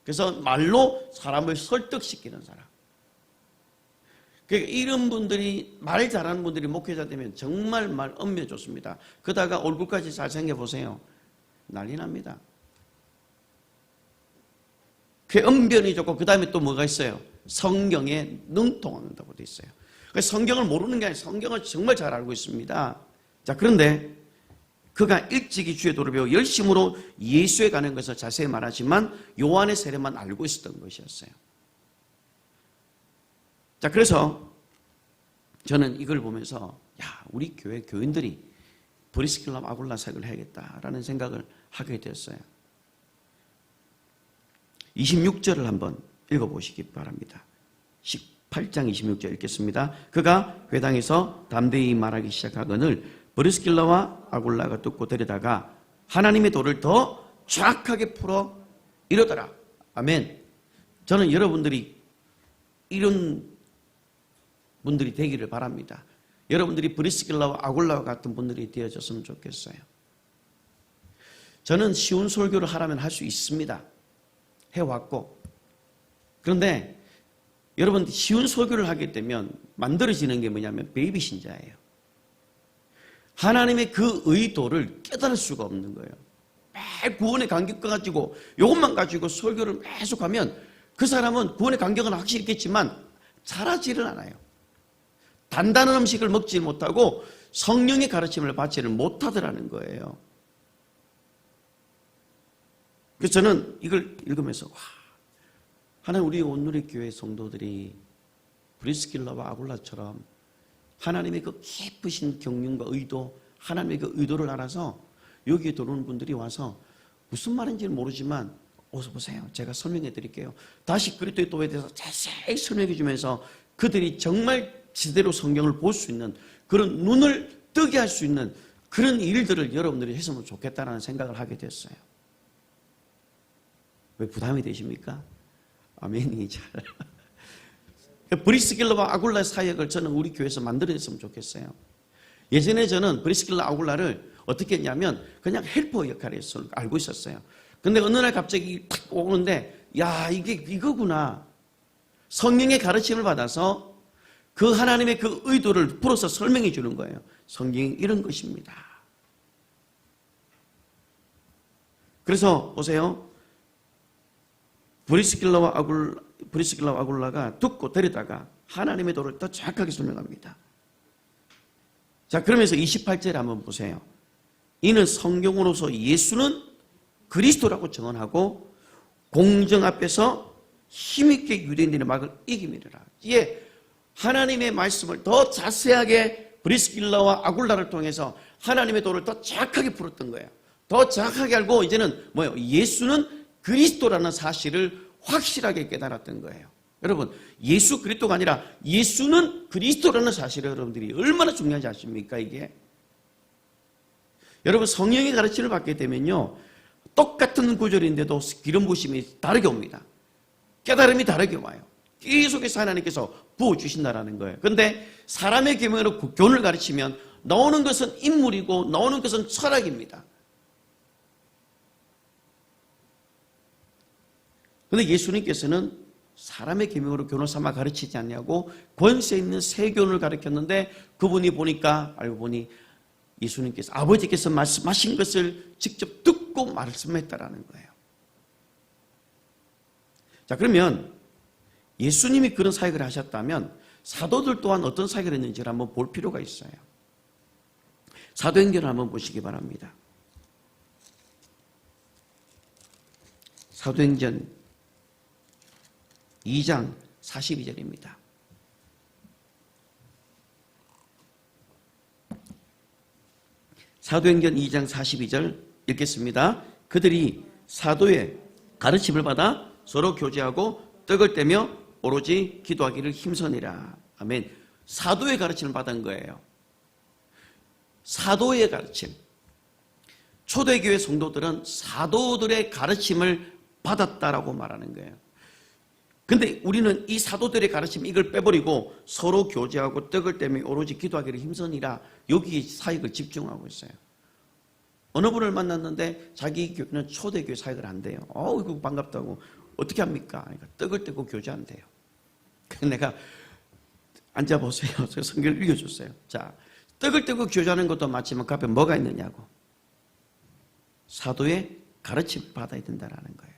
그래서 말로 사람을 설득시키는 사람. 그러니까 이런 분들이, 말 잘하는 분들이 목회자 되면 정말 말 언변 좋습니다. 그러다가 얼굴까지 잘생겨 보세요. 난리 납니다. 그 언변이 좋고 그 다음에 또 뭐가 있어요? 성경에 능통한다고 돼 있어요. 성경을 모르는 게 아니라 성경을 정말 잘 알고 있습니다. 자, 그런데 그가 일찍이 주의 도를 배워 열심으로 예수에 가는 것을 자세히 말하지만 요한의 세례만 알고 있었던 것이었어요. 자, 그래서 저는 이걸 보면서 우리 교회 교인들이 브리스길라와 아굴라 사역을 해야겠다라는 생각을 하게 되었어요. 26절을 한번 읽어보시기 바랍니다. 18장 26절 읽겠습니다. 그가 회당에서 담대히 말하기 시작하거늘 브리스길라와 아굴라가 듣고 데려다가 하나님의 도를 더 정확하게 풀어 이르더라. 아멘. 저는 여러분들이 이런 분들이 되기를 바랍니다. 여러분들이 브리스길라와 아굴라와 같은 분들이 되어졌으면 좋겠어요. 저는 쉬운 설교를 하라면 할 수 있습니다. 해왔고. 그런데 여러분, 쉬운 설교를 하게 되면 만들어지는 게 뭐냐면 베이비 신자예요. 하나님의 그 의도를 깨달을 수가 없는 거예요. 매일 구원의 간격과 가지고 이것만 가지고 설교를 계속하면 그 사람은 구원의 간격은 확실히 있겠지만 자라지를 않아요. 단단한 음식을 먹지 못하고 성령의 가르침을 받지를 못하더라는 거예요. 그래서 저는 이걸 읽으면서 하나님, 우리 온누리교회 성도들이 브리스길라와 아굴라처럼 하나님의 그 깊으신 경륜과 의도, 하나님의 그 의도를 알아서 여기에 들어오는 분들이 와서 무슨 말인지는 모르지만 어서 보세요. 제가 설명해 드릴게요. 다시 그리스도의 도에 대해서 자세히 설명해 주면서 그들이 정말 제대로 성경을 볼 수 있는 그런 눈을 뜨게 할 수 있는 그런 일들을 여러분들이 했으면 좋겠다는 생각을 하게 됐어요. 왜 부담이 되십니까? 아멘이 잘. 브리스길라와 아굴라의 사역을 저는 우리 교회에서 만들어냈으면 좋겠어요. 예전에 저는 브리스길라 아굴라를 어떻게 했냐면 그냥 헬퍼 역할을 알고 있었어요. 근데 어느 날 갑자기 탁 오는데 이게 이거구나. 성령의 가르침을 받아서 그 하나님의 그 의도를 풀어서 설명해 주는 거예요. 성경이 이런 것입니다. 그래서 보세요. 브리스길라와 아굴라가 듣고 데리다가 하나님의 도를 더 정확하게 설명합니다. 자, 그러면서 28절에 한번 보세요. 이는 성경으로서 예수는 그리스도라고 증언하고 공정 앞에서 힘있게 유대인들의 막을 이김이라. 이게 하나님의 말씀을 더 자세하게 브리스길라와 아굴라를 통해서 하나님의 도를 더 정확하게 풀었던 거예요. 더 정확하게 알고 이제는 뭐예요? 예수는 그리스도라는 사실을 확실하게 깨달았던 거예요. 여러분, 예수 그리스도가 아니라 예수는 그리스도라는 사실을 여러분들이 얼마나 중요한지 아십니까? 이게 여러분, 성령의 가르침을 받게 되면요, 똑같은 구절인데도 기름 부심이 다르게 옵니다. 깨달음이 다르게 와요. 계속해서 하나님께서 부어주신다라는 거예요. 그런데 사람의 계명으로 교훈을 가르치면 나오는 것은 인물이고 나오는 것은 철학입니다. 그런데 예수님께서는 사람의 계명으로 교훈을 삼아 가르치지 않냐고 권세 있는 새 교훈을 가르쳤는데 그분이 보니까 알고 보니 예수님께서 아버지께서 말씀하신 것을 직접 듣고 말씀했다라는 거예요. 자, 그러면 예수님이 그런 사역을 하셨다면 사도들 또한 어떤 사역을 했는지를 한번 볼 필요가 있어요. 사도행전을 한번 보시기 바랍니다. 사도행전 2장 42절입니다. 사도행전 2장 42절 읽겠습니다. 그들이 사도의 가르침을 받아 서로 교제하고 떡을 떼며 오로지 기도하기를 힘쓰니라. 아멘. 사도의 가르침을 받은 거예요. 사도의 가르침. 초대교회 성도들은 사도들의 가르침을 받았다라고 말하는 거예요. 근데 우리는 이 사도들의 가르침 이걸 빼버리고 서로 교제하고 떡을 떼며 오로지 기도하기를 힘쓰니라 여기 사역을 집중하고 있어요. 어느 분을 만났는데 자기 교회는 초대교회 사역을 안 돼요. 이거 반갑다고. 어떻게 합니까? 그러니까 떡을 떼고 교제한대요. 그래서 내가 앉아보세요. 제가 성경을 읽어줬어요. 자, 떡을 떼고 교제하는 것도 맞지만 그 앞에 뭐가 있느냐고. 사도의 가르침을 받아야 된다는 거예요.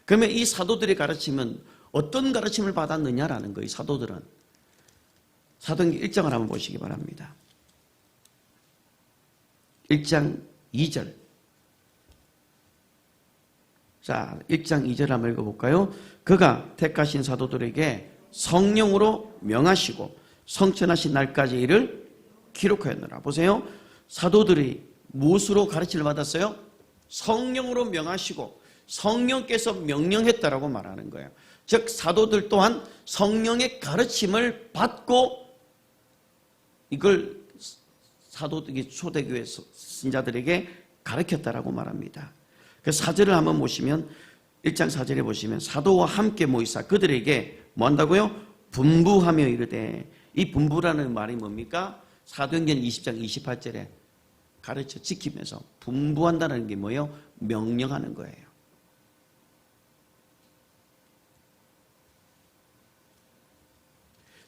그러면 이 사도들의 가르침은 어떤 가르침을 받았느냐라는 거예요. 사도들은. 사도행전 1장을 한번 보시기 바랍니다. 1장 2절. 자, 1장 2절 한번 읽어볼까요? 그가 택하신 사도들에게 성령으로 명하시고 성천하신 날까지 이를 기록하였느라. 보세요. 사도들이 무엇으로 가르침을 받았어요? 성령으로 명하시고 성령께서 명령했다라고 말하는 거예요. 즉 사도들 또한 성령의 가르침을 받고 이걸 사도들이 초대교회 신자들에게 가르쳤다라고 말합니다. 그 4절을 한번 보시면 1장 4절에 보시면 사도와 함께 모이사 그들에게 뭐 한다고요? 분부하며 이르되. 이 분부라는 말이 뭡니까? 사도행전 20장 28절에 가르쳐 지키면서 분부한다는 게 뭐예요? 명령하는 거예요.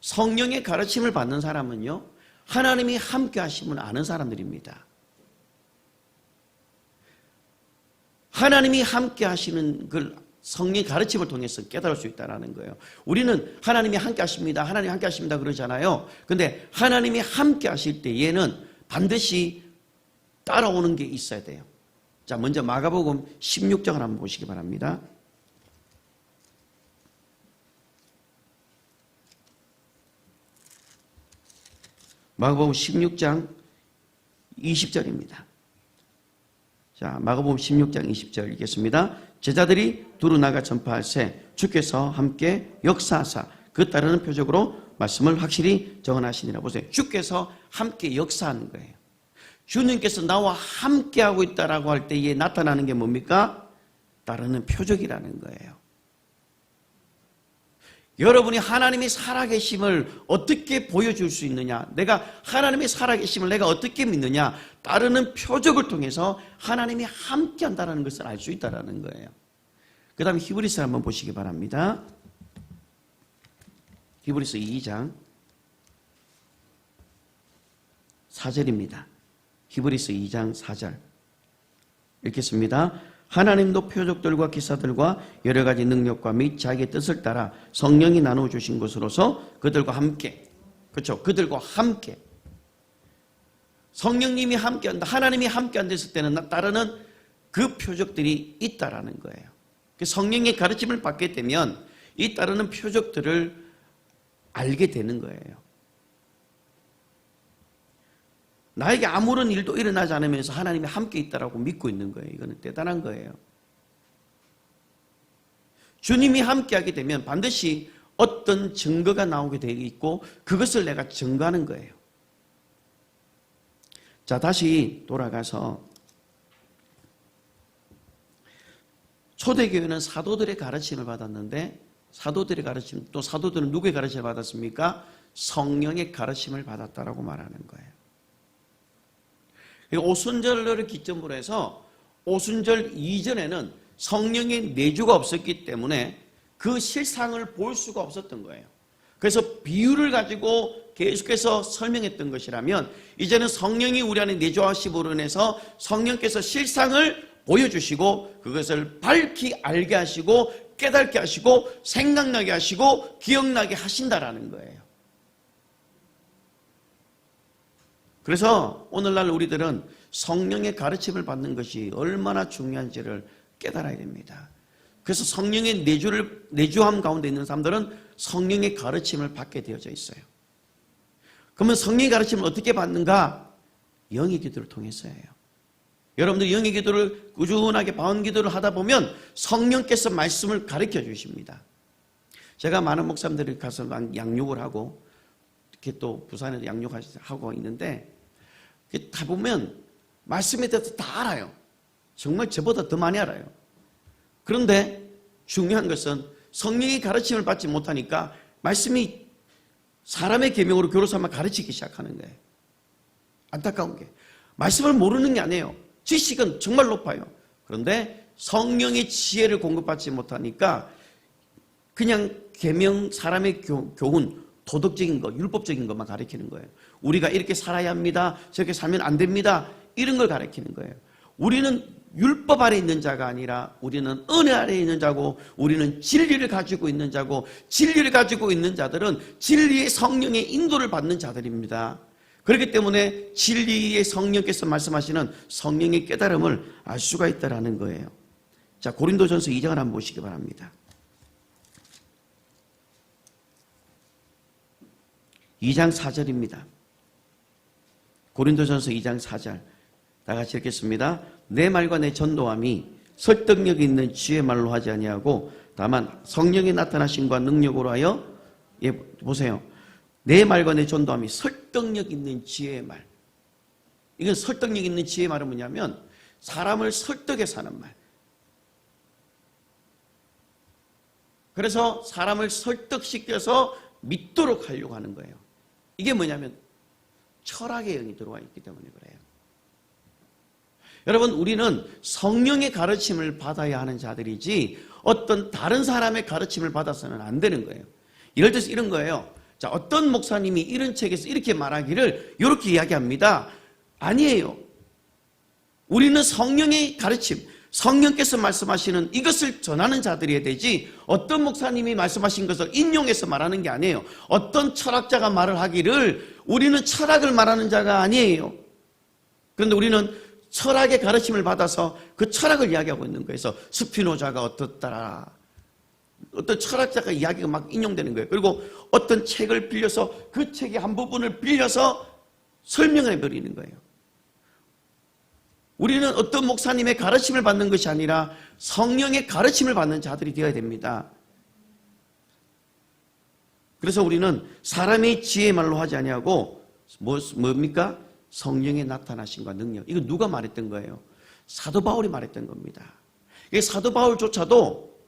성령의 가르침을 받는 사람은요, 하나님이 함께 하심을 아는 사람들입니다. 하나님이 함께 하시는 걸 성령의 가르침을 통해서 깨달을 수 있다는 거예요. 우리는 하나님이 함께 하십니다. 하나님이 함께 하십니다. 그러잖아요. 근데 하나님이 함께 하실 때에는 반드시 따라오는 게 있어야 돼요. 자, 먼저 마가복음 16장을 한번 보시기 바랍니다. 마가복음 16장 20절입니다. 자, 마가복음 16장 20절 읽겠습니다. 제자들이 두루 나가 전파할세 주께서 함께 역사하사 그 따르는 표적으로 말씀을 확실히 전하시니라. 보세요. 주께서 함께 역사하는 거예요. 주님께서 나와 함께하고 있다라고 할 때에 나타나는 게 뭡니까? 따르는 표적이라는 거예요. 여러분이 하나님이 살아계심을 어떻게 보여줄 수 있느냐? 내가 하나님이 살아계심을 내가 어떻게 믿느냐? 따르는 표적을 통해서 하나님이 함께한다는 것을 알 수 있다는 거예요. 그 다음에 히브리서 한번 보시기 바랍니다. 히브리서 2장 4절입니다. 히브리서 2장 4절 읽겠습니다. 하나님도 표적들과 기사들과 여러 가지 능력과 및 자기의 뜻을 따라 성령이 나누어 주신 것으로서 그들과 함께, 그렇죠? 그들과 함께 성령님이 함께한다. 하나님이 함께한다 했을 때는 따르는 그 표적들이 있다라는 거예요. 성령의 가르침을 받게 되면 이 따르는 표적들을 알게 되는 거예요. 나에게 아무런 일도 일어나지 않으면서 하나님이 함께 있다라고 믿고 있는 거예요. 이거는 대단한 거예요. 주님이 함께하게 되면 반드시 어떤 증거가 나오게 되어 있고 그것을 내가 증거하는 거예요. 자, 다시 돌아가서 초대교회는 사도들의 가르침을 받았는데 사도들의 가르침, 또 사도들은 누구의 가르침을 받았습니까? 성령의 가르침을 받았다라고 말하는 거예요. 오순절을 기점으로 해서 오순절 이전에는 성령의 내주가 없었기 때문에 그 실상을 볼 수가 없었던 거예요. 그래서 비유를 가지고 계속해서 설명했던 것이라면 이제는 성령이 우리 안에 내주하심으로 인해서 성령께서 실상을 보여주시고 그것을 밝히 알게 하시고 깨닫게 하시고 생각나게 하시고 기억나게 하신다라는 거예요. 그래서 오늘날 우리들은 성령의 가르침을 받는 것이 얼마나 중요한지를 깨달아야 됩니다. 그래서 성령의 내주함 가운데 있는 사람들은 성령의 가르침을 받게 되어져 있어요. 그러면 성령의 가르침을 어떻게 받는가? 영의 기도를 통해서예요. 여러분들 영의 기도를 꾸준하게 바운 기도를 하다 보면 성령께서 말씀을 가르쳐 주십니다. 제가 많은 목사님들이 가서 양육을 하고 이렇게 또 부산에도 양육하고 있는데 다 보면 말씀에 대해서 다 알아요. 정말 저보다 더 많이 알아요. 그런데 중요한 것은 성령의 가르침을 받지 못하니까 말씀이 사람의 계명으로 교로삼아 가르치기 시작하는 거예요. 안타까운 게 말씀을 모르는 게 아니에요. 지식은 정말 높아요. 그런데 성령의 지혜를 공급받지 못하니까 그냥 계명, 사람의 교훈, 도덕적인 거, 율법적인 것만 가르치는 거예요. 우리가 이렇게 살아야 합니다. 저렇게 살면 안 됩니다. 이런 걸 가르치는 거예요. 우리는 율법 아래 있는 자가 아니라 우리는 은혜 아래 있는 자고, 우리는 진리를 가지고 있는 자고, 진리를 가지고 있는 자들은 진리의 성령의 인도를 받는 자들입니다. 그렇기 때문에 진리의 성령께서 말씀하시는 성령의 깨달음을 알 수가 있다는 거예요. 자, 고린도전서 2장을 한번 보시기 바랍니다. 2장 4절입니다. 고린도전서 2장 4절 다 같이 읽겠습니다. 내 말과 내 전도함이 설득력 있는 지혜 말로 하지 아니하고 다만 성령의 나타나심과 능력으로 하여, 예, 보세요. 내 말과 내 전도함이 설득력 있는 지혜의 말. 이건 설득력 있는 지혜의 말은 뭐냐면 사람을 설득해서 하는 말. 그래서 사람을 설득시켜서 믿도록 하려고 하는 거예요. 이게 뭐냐면 철학의 영이 들어와 있기 때문에 그래요. 여러분, 우리는 성령의 가르침을 받아야 하는 자들이지 어떤 다른 사람의 가르침을 받아서는 안 되는 거예요. 이럴 때 이런 거예요. 자, 어떤 목사님이 이런 책에서 이렇게 말하기를 이렇게 이야기합니다. 아니에요. 우리는 성령의 가르침, 성령께서 말씀하시는 이것을 전하는 자들이어야 되지 어떤 목사님이 말씀하신 것을 인용해서 말하는 게 아니에요. 어떤 철학자가 말을 하기를 우리는 철학을 말하는 자가 아니에요. 그런데 우리는 철학의 가르침을 받아서 그 철학을 이야기하고 있는 거예요. 그래서 스피노자가 어떻더라, 어떤 철학자가 이야기가 막 인용되는 거예요. 그리고 어떤 책을 빌려서 그 책의 한 부분을 빌려서 설명을 해버리는 거예요. 우리는 어떤 목사님의 가르침을 받는 것이 아니라 성령의 가르침을 받는 자들이 되어야 됩니다. 그래서 우리는 사람의 지혜의 말로 하지 아니하고 뭡니까? 성령의 나타나심과 능력. 이거 누가 말했던 거예요? 사도 바울이 말했던 겁니다. 이게 사도 바울조차도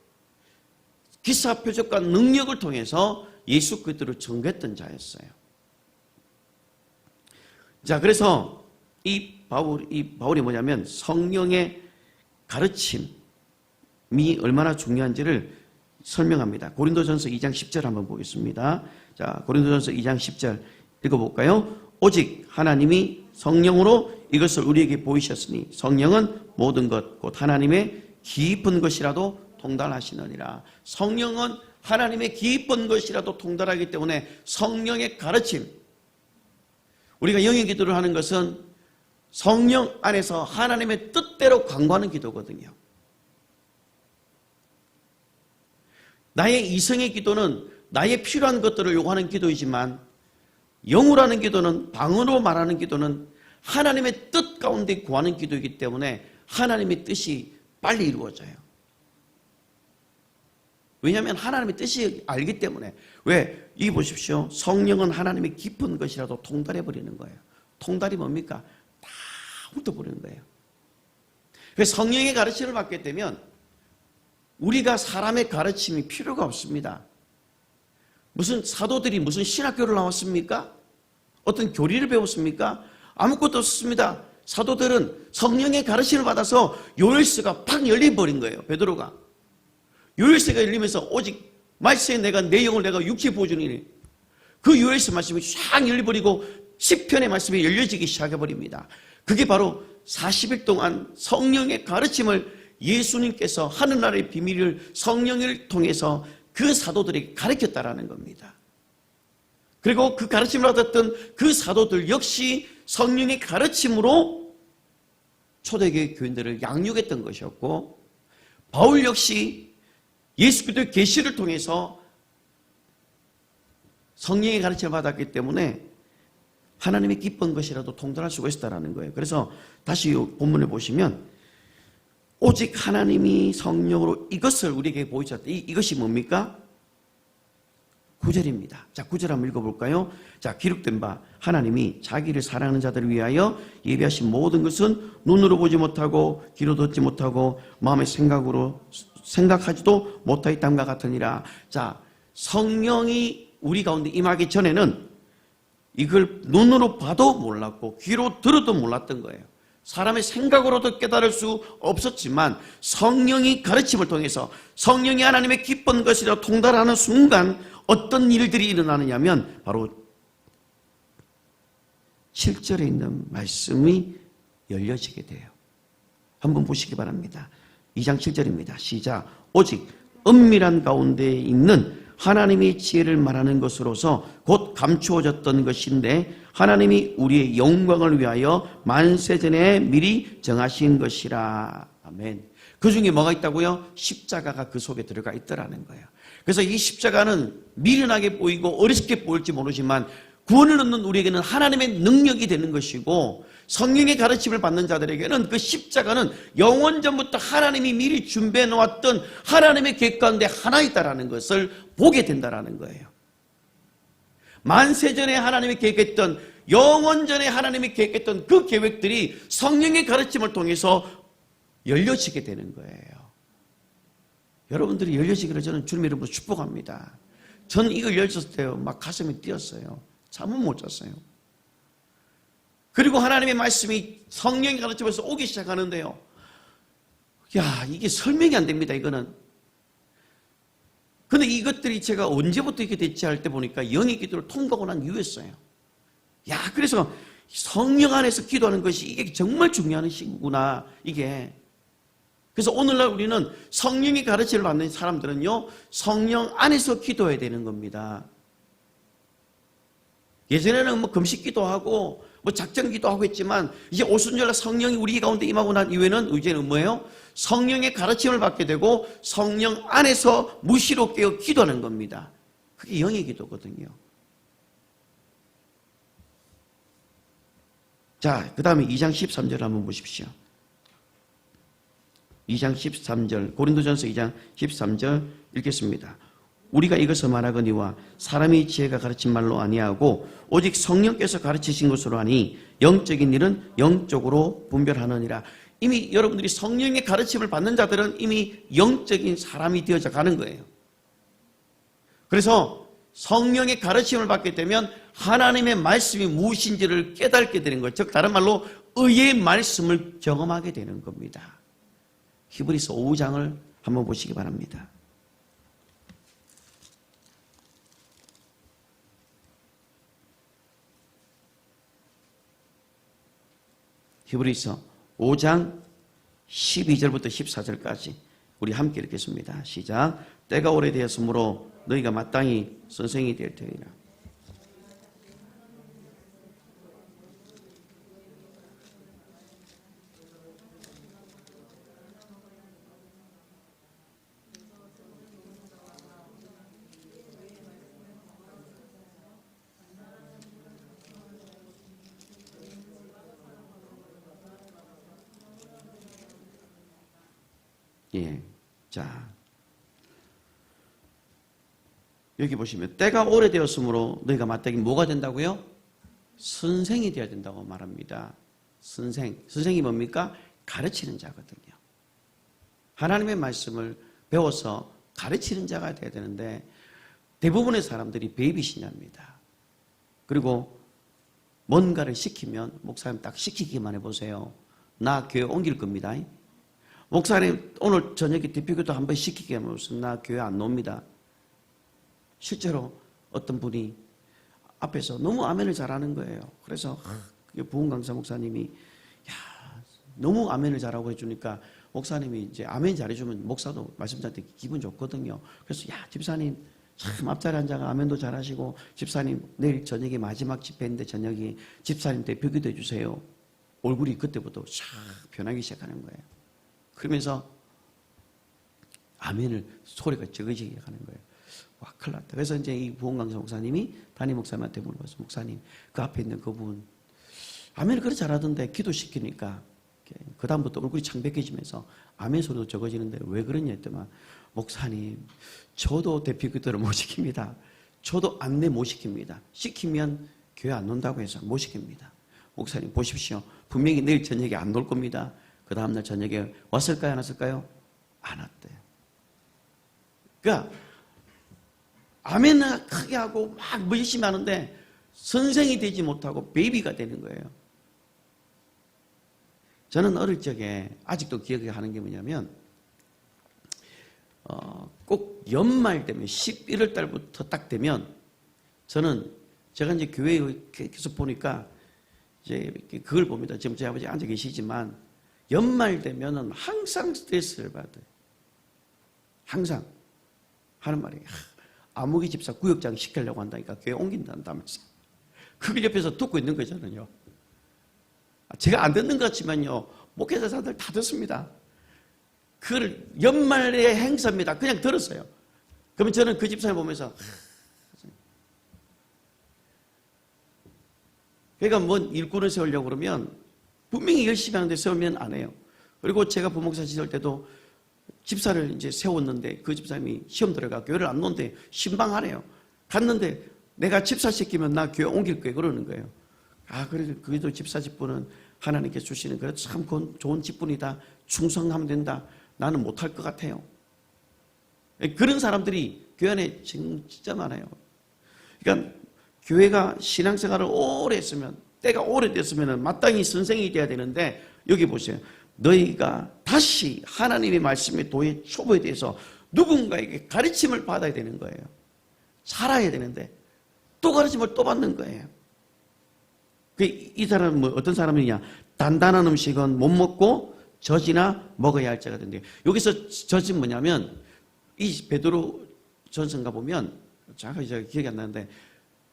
기사 표적과 능력을 통해서 예수 그리스도를 전개했던 자였어요. 자, 그래서 이 바울이 뭐냐면 성령의 가르침이 얼마나 중요한지를 설명합니다. 고린도전서 2장 10절 한번 보겠습니다. 자, 고린도전서 2장 10절 읽어볼까요? 오직 하나님이 성령으로 이것을 우리에게 보이셨으니 성령은 모든 것 곧 하나님의 깊은 것이라도 통달하시느니라. 성령은 하나님의 깊은 것이라도 통달하기 때문에 성령의 가르침, 우리가 영의 기도를 하는 것은 성령 안에서 하나님의 뜻대로 간구하는 기도거든요. 나의 이성의 기도는 나의 필요한 것들을 요구하는 기도이지만 영으로 하는 기도는, 방언으로 말하는 기도는 하나님의 뜻 가운데 구하는 기도이기 때문에 하나님의 뜻이 빨리 이루어져요. 왜냐하면 하나님의 뜻이 알기 때문에. 왜? 이 보십시오. 성령은 하나님의 깊은 것이라도 통달해버리는 거예요. 통달이 뭡니까? 다 훑어버리는 거예요. 그래서 성령의 가르침을 받게 되면 우리가 사람의 가르침이 필요가 없습니다. 무슨 사도들이 무슨 신학교를 나왔습니까? 어떤 교리를 배웠습니까? 아무것도 없습니다. 사도들은 성령의 가르침을 받아서 요일서가 팍 열려버린 거예요. 베드로가 요일서가 열리면서 오직 말씀에 내가 내 영을 내가 육체에 부어주니 그 요일서 말씀이 쫙 열려버리고 시편의 말씀이 열려지기 시작해버립니다. 그게 바로 40일 동안 성령의 가르침을 예수님께서 하늘나라의 비밀을 성령을 통해서 그 사도들에게 가르쳤다라는 겁니다. 그리고 그 가르침을 받았던 그 사도들 역시 성령의 가르침으로 초대교회 교인들을 양육했던 것이었고, 바울 역시 예수 그리스도의 계시를 통해서 성령의 가르침을 받았기 때문에 하나님의 기쁜 것이라도 통달할 수가 있다는 거예요. 그래서 다시 이 본문을 보시면 오직 하나님이 성령으로 이것을 우리에게 보이셨다. 이것이 뭡니까? 9절입니다. 자, 9절 한번 읽어볼까요? 자, 기록된 바 하나님이 자기를 사랑하는 자들을 위하여 예비하신 모든 것은 눈으로 보지 못하고 귀로 듣지 못하고 마음의 생각으로 생각하지도 못하였담과 같으니라. 자, 성령이 우리 가운데 임하기 전에는 이걸 눈으로 봐도 몰랐고 귀로 들어도 몰랐던 거예요. 사람의 생각으로도 깨달을 수 없었지만 성령이 가르침을 통해서 성령이 하나님의 기쁜 것이라 통달하는 순간 어떤 일들이 일어나느냐면 바로 7절에 있는 말씀이 열려지게 돼요. 한번 보시기 바랍니다. 2장 7절입니다. 시작. 오직 은밀한 가운데 있는 하나님의 지혜를 말하는 것으로서 곧 감추어졌던 것인데 하나님이 우리의 영광을 위하여 만세전에 미리 정하신 것이라. 아멘. 그 중에 뭐가 있다고요? 십자가가 그 속에 들어가 있더라는 거예요. 그래서 이 십자가는 미련하게 보이고 어리석게 보일지 모르지만 구원을 얻는 우리에게는 하나님의 능력이 되는 것이고 성령의 가르침을 받는 자들에게는 그 십자가는 영원전부터 하나님이 미리 준비해 놓았던 하나님의 계획 가운데 하나 있다라는 것을 보게 된다라는 거예요. 만세전에 하나님이 계획했던, 영원전에 하나님이 계획했던 그 계획들이 성령의 가르침을 통해서 열려지게 되는 거예요. 여러분들이 열려지기를 저는 주님 이름으로 축복합니다. 저는 이걸 열렸을 때 막 가슴이 뛰었어요. 잠은 못 잤어요. 그리고 하나님의 말씀이 성령의 가르침에서 오기 시작하는데요. 야, 이게 설명이 안 됩니다, 이거는. 근데 이것들이 제가 언제부터 이렇게 됐지 할 때 보니까 영의 기도를 통과하고 난 이후였어요. 야, 그래서 성령 안에서 기도하는 것이 이게 정말 중요한 시구나, 이게. 그래서 오늘날 우리는 성령의 가르침을 받는 사람들은요, 성령 안에서 기도해야 되는 겁니다. 예전에는 뭐 금식 기도하고 뭐 작전 기도하고 했지만 이제 오순절날 성령이 우리 가운데 임하고 난 이후에는 이제는 뭐예요? 성령의 가르침을 받게 되고 성령 안에서 무시로 깨어 기도하는 겁니다. 그게 영의 기도거든요. 자, 그 다음에 2장 13절 한번 보십시오. 2장 13절, 고린도전서 2장 13절 읽겠습니다. 우리가 이것을 말하거니와 사람의 지혜가 가르친 말로 아니하고 오직 성령께서 가르치신 것으로 하니 영적인 일은 영적으로 분별하느니라. 이미 여러분들이 성령의 가르침을 받는 자들은 이미 영적인 사람이 되어져 가는 거예요. 그래서 성령의 가르침을 받게 되면 하나님의 말씀이 무엇인지를 깨닫게 되는 거예요. 즉 다른 말로 의의 말씀을 경험하게 되는 겁니다. 히브리서 5장을 한번 보시기 바랍니다. 히브리서 5장 12절부터 14절까지 우리 함께 읽겠습니다. 시작. 때가 오래되었으므로 너희가 마땅히 선생이 될 터이라. 예, 자 여기 보시면 때가 오래되었으므로 너희가 마땅히 뭐가 된다고요? 선생이 되어야 된다고 말합니다. 선생이 뭡니까? 가르치는 자거든요. 하나님의 말씀을 배워서 가르치는 자가 되어야 되는데 대부분의 사람들이 베이비시냐입니다. 그리고 뭔가를 시키면 목사님 딱 시키기만 해보세요. 나 교회 옮길 겁니다. 목사님 오늘 저녁에 대표기도 한번 시키게 하면 나 교회 안 놉니다. 실제로 어떤 분이 앞에서 너무 아멘을 잘하는 거예요. 그래서 부흥강사 목사님이 야 너무 아멘을 잘하고 해주니까 목사님이 이제 아멘 잘해주면 목사도 말씀자한테 기분 좋거든요. 그래서 야 집사님 참 앞자리 앉아가 아멘도 잘하시고 집사님 내일 저녁에 마지막 집회인데 저녁에 집사님 대표기도 해주세요. 얼굴이 그때부터 싹 변하기 시작하는 거예요. 그러면서 아멘을 소리가 적어지게 하는 거예요. 와, 큰일 났다. 그래서 이제 이 부흥강사 목사님이 담임 목사님한테 물어봤어요. 목사님, 그 앞에 있는 그분 아멘을 그렇게 잘하던데 기도시키니까 그 다음부터 얼굴이 창백해지면서 아멘 소리도 적어지는데 왜 그러냐 했더만 목사님, 저도 대표 기도를 못 시킵니다. 저도 안내 못 시킵니다. 시키면 교회 안 논다고 해서 못 시킵니다. 목사님 보십시오. 분명히 내일 저녁에 안 놀 겁니다. 그 다음날 저녁에 왔을까요? 안 왔을까요? 안 왔대요. 그러니까 아멘을 크게 하고 막 열심히 하는데 선생이 되지 못하고 베이비가 되는 거예요. 저는 어릴 적에 아직도 기억하는 게 뭐냐면 꼭 연말 되면 11월 달부터 딱 되면 제가 이제 교회에 계속 보니까 이제 그걸 봅니다. 지금 제 아버지 앉아 계시지만 연말 되면은 항상 스트레스를 받아요. 항상 하는 말이 아무개 집사 구역장 시키려고 한다니까 교회 옮긴다면서 그걸 옆에서 듣고 있는 거잖아요. 제가 안 듣는 것 같지만요 목회자들 다 듣습니다. 그걸 연말의 행사입니다. 그냥 들었어요. 그러면 저는 그 집사님 보면서 그러니까 뭔 일꾼을 세우려고 그러면 분명히 열심히 하는데 세우면 안 해요. 그리고 제가 부목사 시절 때도 집사를 이제 세웠는데 그 집사님이 시험 들어가 교회를 안 놓는데 신방하래요. 갔는데 내가 집사 시키면 나 교회 옮길 거예요. 그러는 거예요. 그래도 집사 직분은 하나님께 주시는 그래도 참 좋은 직분이다. 충성하면 된다. 나는 못할 것 같아요. 그런 사람들이 교회 안에 진짜 많아요. 그러니까 교회가 신앙생활을 오래 했으면 때가 오래됐으면 마땅히 선생이 돼야 되는데 여기 보세요. 너희가 다시 하나님의 말씀의 도의 초보에 대해서 누군가에게 가르침을 받아야 되는 거예요. 살아야 되는데 또 가르침을 또 받는 거예요. 이 사람은 어떤 사람이냐? 단단한 음식은 못 먹고 젖이나 먹어야 할 자가 된대요. 여기서 젖은 뭐냐면 이 베드로 전서인가 보면 제가 기억이 안 나는데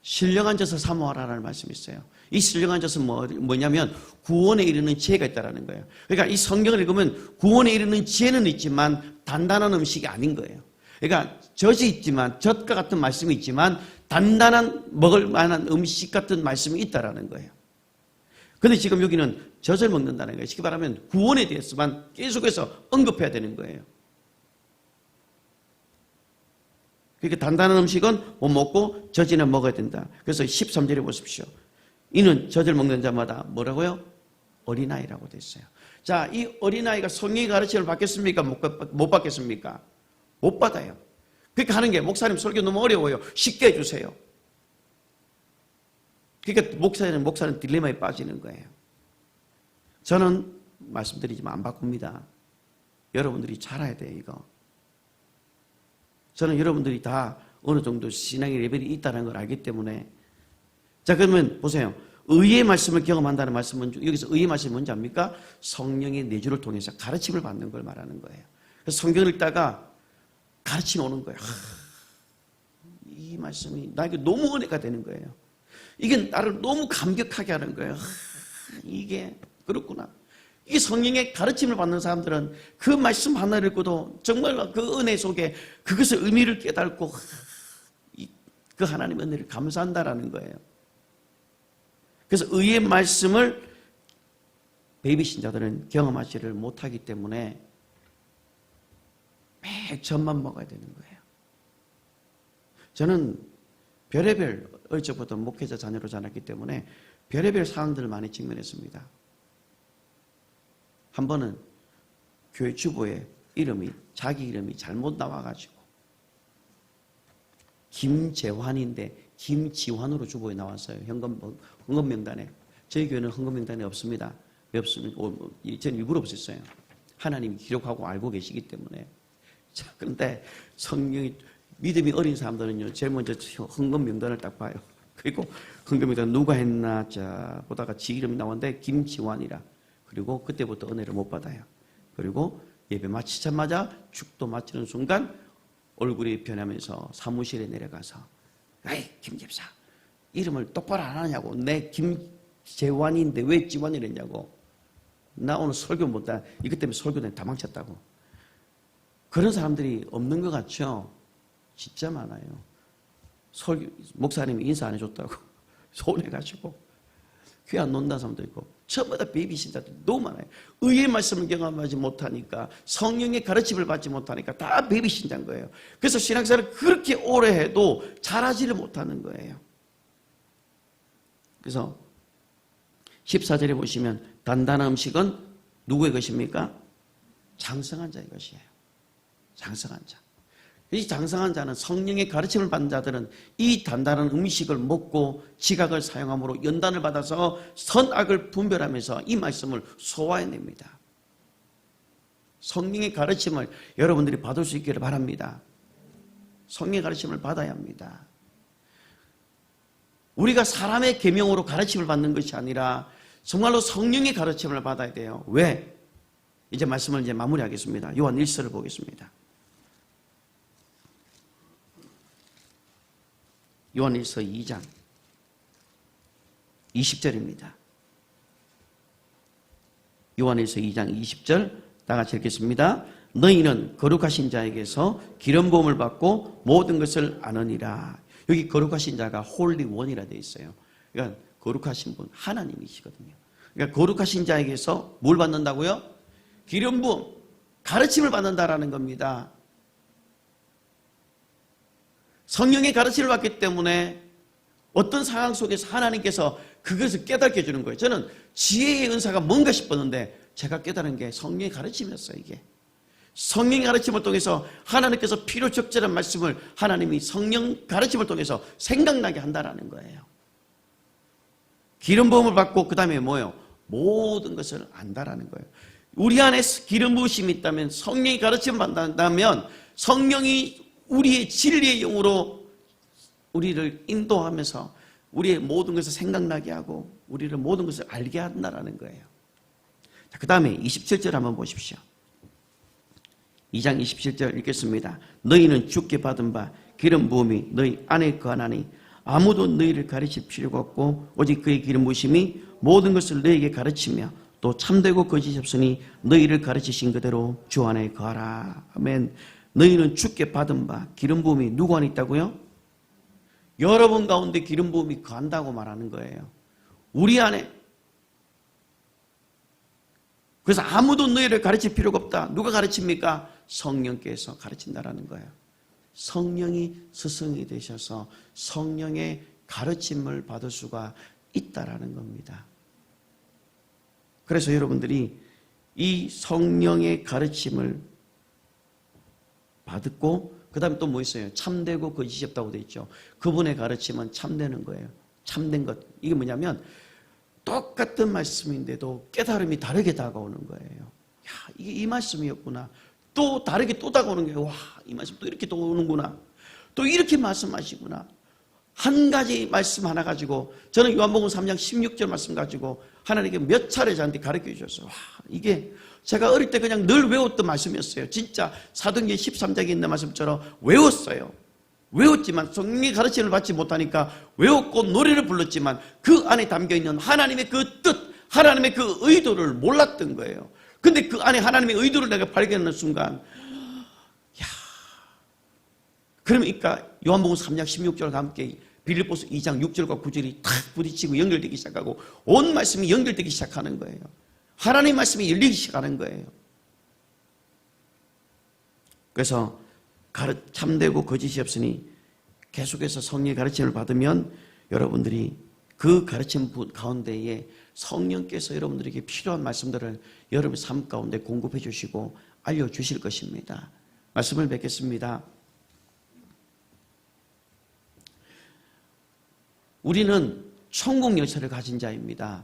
신령한 젖을 사모하라는 말씀이 있어요. 이 신령한 젖은 뭐냐면 구원에 이르는 지혜가 있다는 거예요. 그러니까 이 성경을 읽으면 구원에 이르는 지혜는 있지만 단단한 음식이 아닌 거예요. 그러니까 젖이 있지만 젖과 같은 말씀이 있지만 단단한 먹을 만한 음식 같은 말씀이 있다라는 거예요. 그런데 지금 여기는 젖을 먹는다는 거예요. 쉽게 말하면 구원에 대해서만 계속해서 언급해야 되는 거예요. 그러니까 단단한 음식은 못 먹고 젖이나 먹어야 된다. 그래서 13절에 보십시오. 이는 젖을 먹는 자마다 뭐라고요? 어린아이라고 되어 있어요. 자, 이 어린아이가 성령의 가르침을 받겠습니까? 못 받겠습니까? 못 받아요. 그러니까 하는 게 목사님 설교 너무 어려워요. 쉽게 해주세요. 그러니까 목사는 딜레마에 빠지는 거예요. 저는 말씀드리지만 안 바꿉니다. 여러분들이 잘해야 돼요, 이거. 저는 여러분들이 다 어느 정도 신앙의 레벨이 있다는 걸 알기 때문에. 자, 그러면 보세요. 의의 말씀을 경험한다는 말씀은 여기서 의의 말씀이 뭔지 압니까? 성령의 내주를 통해서 가르침을 받는 걸 말하는 거예요. 그래서 성경을 읽다가 가르침이 오는 거예요. 이 말씀이 나에게 너무 은혜가 되는 거예요. 이게 나를 너무 감격하게 하는 거예요. 이게 그렇구나. 이 성령의 가르침을 받는 사람들은 그 말씀 하나를 읽고도 정말 그 은혜 속에 그것의 의미를 깨닫고 그 하나님의 은혜를 감사한다라는 거예요. 그래서 의의 말씀을 베이비 신자들은 경험하지를 못하기 때문에 매일 젖만 먹어야 되는 거예요. 저는 별의별 어릴 적부터 목회자 자녀로 자랐기 때문에 별의별 상황들을 많이 직면했습니다. 한 번은 교회 주보에 자기 이름이 잘못 나와가지고 김재환인데 김지환으로 주보에 나왔어요. 헌금 명단에. 저희 교회는 헌금 명단에 없습니다. 왜 없습니까? 저는 일부러 없었어요. 하나님이 기록하고 알고 계시기 때문에. 자, 그런데 성령이 믿음이 어린 사람들은요, 제일 먼저 헌금 명단을 딱 봐요. 그리고 헌금 명단 누가 했나 자 보다가 지 이름이 나왔는데 김지환이라. 그리고 그때부터 은혜를 못 받아요. 그리고 예배 마치자마자 축도 마치는 순간 얼굴이 변하면서 사무실에 내려가서 아이 김집사 이름을 똑바로 안 하냐고. 내 김재환인데 왜 지환이랬냐고. 나 오늘 설교 못다. 이것 때문에 설교는 다 망쳤다고. 그런 사람들이 없는 것 같죠? 진짜 많아요. 목사님이 인사 안 해줬다고 서운해가지고 교회 안 논다는 사람도 있고 전부 다 베이비 신자들 너무 많아요. 의의 말씀을 경험하지 못하니까 성령의 가르침을 받지 못하니까 다 베이비 신자인 거예요. 그래서 신앙생활을 그렇게 오래 해도 잘하지를 못하는 거예요. 그래서 14절에 보시면 단단한 음식은 누구의 것입니까? 장성한 자의 것이에요. 장성한 자. 이 장성한 자는 성령의 가르침을 받는 자들은 이 단단한 음식을 먹고 지각을 사용함으로 연단을 받아서 선악을 분별하면서 이 말씀을 소화해냅니다. 성령의 가르침을 여러분들이 받을 수 있기를 바랍니다. 성령의 가르침을 받아야 합니다. 우리가 사람의 계명으로 가르침을 받는 것이 아니라 정말로 성령의 가르침을 받아야 돼요. 왜? 이제 말씀을 이제 마무리하겠습니다. 요한 1서를 보겠습니다. 요한 1서 2장 20절입니다. 요한 1서 2장 20절 다 같이 읽겠습니다. 너희는 거룩하신 자에게서 기름 부음을 받고 모든 것을 아느니라. 여기 거룩하신 자가 홀리 원이라 되어 있어요. 그러니까 거룩하신 분 하나님이시거든요. 그러니까 거룩하신 자에게서 뭘 받는다고요? 기름 부음, 가르침을 받는다라는 겁니다. 성령의 가르침을 받기 때문에 어떤 상황 속에서 하나님께서 그것을 깨닫게 해주는 거예요. 저는 지혜의 은사가 뭔가 싶었는데 제가 깨달은 게 성령의 가르침이었어요. 이게 성령의 가르침을 통해서 하나님께서 필요 적절한 말씀을 하나님이 성령 가르침을 통해서 생각나게 한다라는 거예요. 기름 부음을 받고 그 다음에 뭐예요? 모든 것을 안다라는 거예요. 우리 안에 기름 부으심이 있다면, 성령의 가르침을 받는다면 성령이 우리의 진리의 영으로 우리를 인도하면서 우리의 모든 것을 생각나게 하고 우리를 모든 것을 알게 한다라는 거예요. 자, 그 다음에 27절 한번 보십시오. 2장 27절 읽겠습니다. 너희는 주께 받은 바 기름 부음이 너희 안에 거하나니 아무도 너희를 가르칠 필요가 없고 오직 그의 기름 부으심이 모든 것을 너희에게 가르치며 또 참되고 거짓이 없으니 너희를 가르치신 그대로 주 안에 거하라. 아멘. 너희는 주께 받은 바 기름 부음이 누구 안에 있다고요? 여러분 가운데 기름 부음이 거한다고 말하는 거예요. 우리 안에. 그래서 아무도 너희를 가르칠 필요가 없다. 누가 가르칩니까? 성령께서 가르친다라는 거예요. 성령이 스승이 되셔서 성령의 가르침을 받을 수가 있다라는 겁니다. 그래서 여러분들이 이 성령의 가르침을 받고 그 다음에 또 뭐 있어요? 참되고 거짓이 없다고 되어 있죠. 그분의 가르침은 참되는 거예요. 참된 것. 이게 뭐냐면 똑같은 말씀인데도 깨달음이 다르게 다가오는 거예요. 야, 이게 이 말씀이었구나. 또 다르게 또 다가오는 거예요. 와, 이 말씀 또 이렇게 또 오는구나. 또 이렇게 말씀하시구나. 한 가지 말씀 하나 가지고, 저는 요한복음 3장 16절 말씀 가지고 하나님께 몇 차례 저한테 가르쳐 주셨어요. 와, 이게 제가 어릴 때 그냥 늘 외웠던 말씀이었어요. 진짜 사도행전 13장에 있는 말씀처럼 외웠어요. 외웠지만 성령의 가르침을 받지 못하니까 외웠고 노래를 불렀지만 그 안에 담겨있는 하나님의 그 뜻, 하나님의 그 의도를 몰랐던 거예요. 근데 그 안에 하나님의 의도를 내가 발견하는 순간, 야, 그러니까 요한복음 3장 16절과 함께 빌립보서 2장 6절과 9절이 탁 부딪히고 연결되기 시작하고 온 말씀이 연결되기 시작하는 거예요. 하나님의 말씀이 열리기 시작하는 거예요. 그래서 참되고 거짓이 없으니 계속해서 성령의 가르침을 받으면 여러분들이 그 가르침 가운데에 성령께서 여러분들에게 필요한 말씀들을 여러분의 삶 가운데 공급해 주시고 알려주실 것입니다. 말씀을 뵙겠습니다. 우리는 천국 열쇠를 가진 자입니다.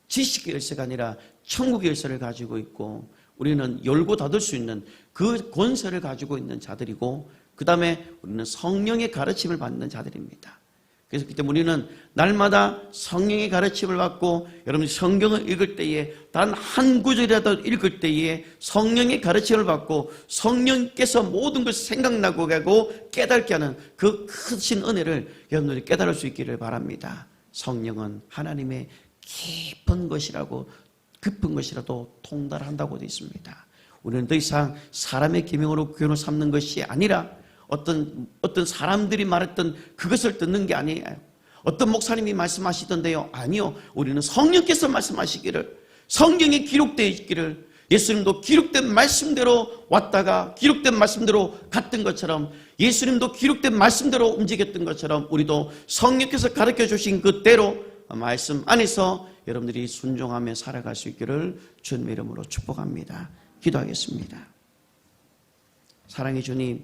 지식의 열쇠가 아니라 천국의 열쇠를 가지고 있고 우리는 열고 닫을 수 있는 그 권세를 가지고 있는 자들이고 그 다음에 우리는 성령의 가르침을 받는 자들입니다. 그래서 그때 우리는 날마다 성령의 가르침을 받고 여러분이 성경을 읽을 때에 단 한 구절이라도 읽을 때에 성령의 가르침을 받고 성령께서 모든 것을 생각나고 하고 깨닫게 하는 그 크신 은혜를 여러분들이 깨달을 수 있기를 바랍니다. 성령은 하나님의 깊은 것이라고 깊은 것이라도 통달한다고 되어 있습니다. 우리는 더 이상 사람의 계명으로 교훈을 삼는 것이 아니라 어떤 사람들이 말했던 그것을 듣는 게 아니에요. 어떤 목사님이 말씀하시던데요. 아니요. 우리는 성령께서 말씀하시기를, 성경에 기록되어 있기를, 예수님도 기록된 말씀대로 왔다가 기록된 말씀대로 갔던 것처럼 예수님도 기록된 말씀대로 움직였던 것처럼 우리도 성령께서 가르쳐 주신 그대로 말씀 안에서 여러분들이 순종하며 살아갈 수 있기를 주님의 이름으로 축복합니다. 기도하겠습니다. 사랑의 주님,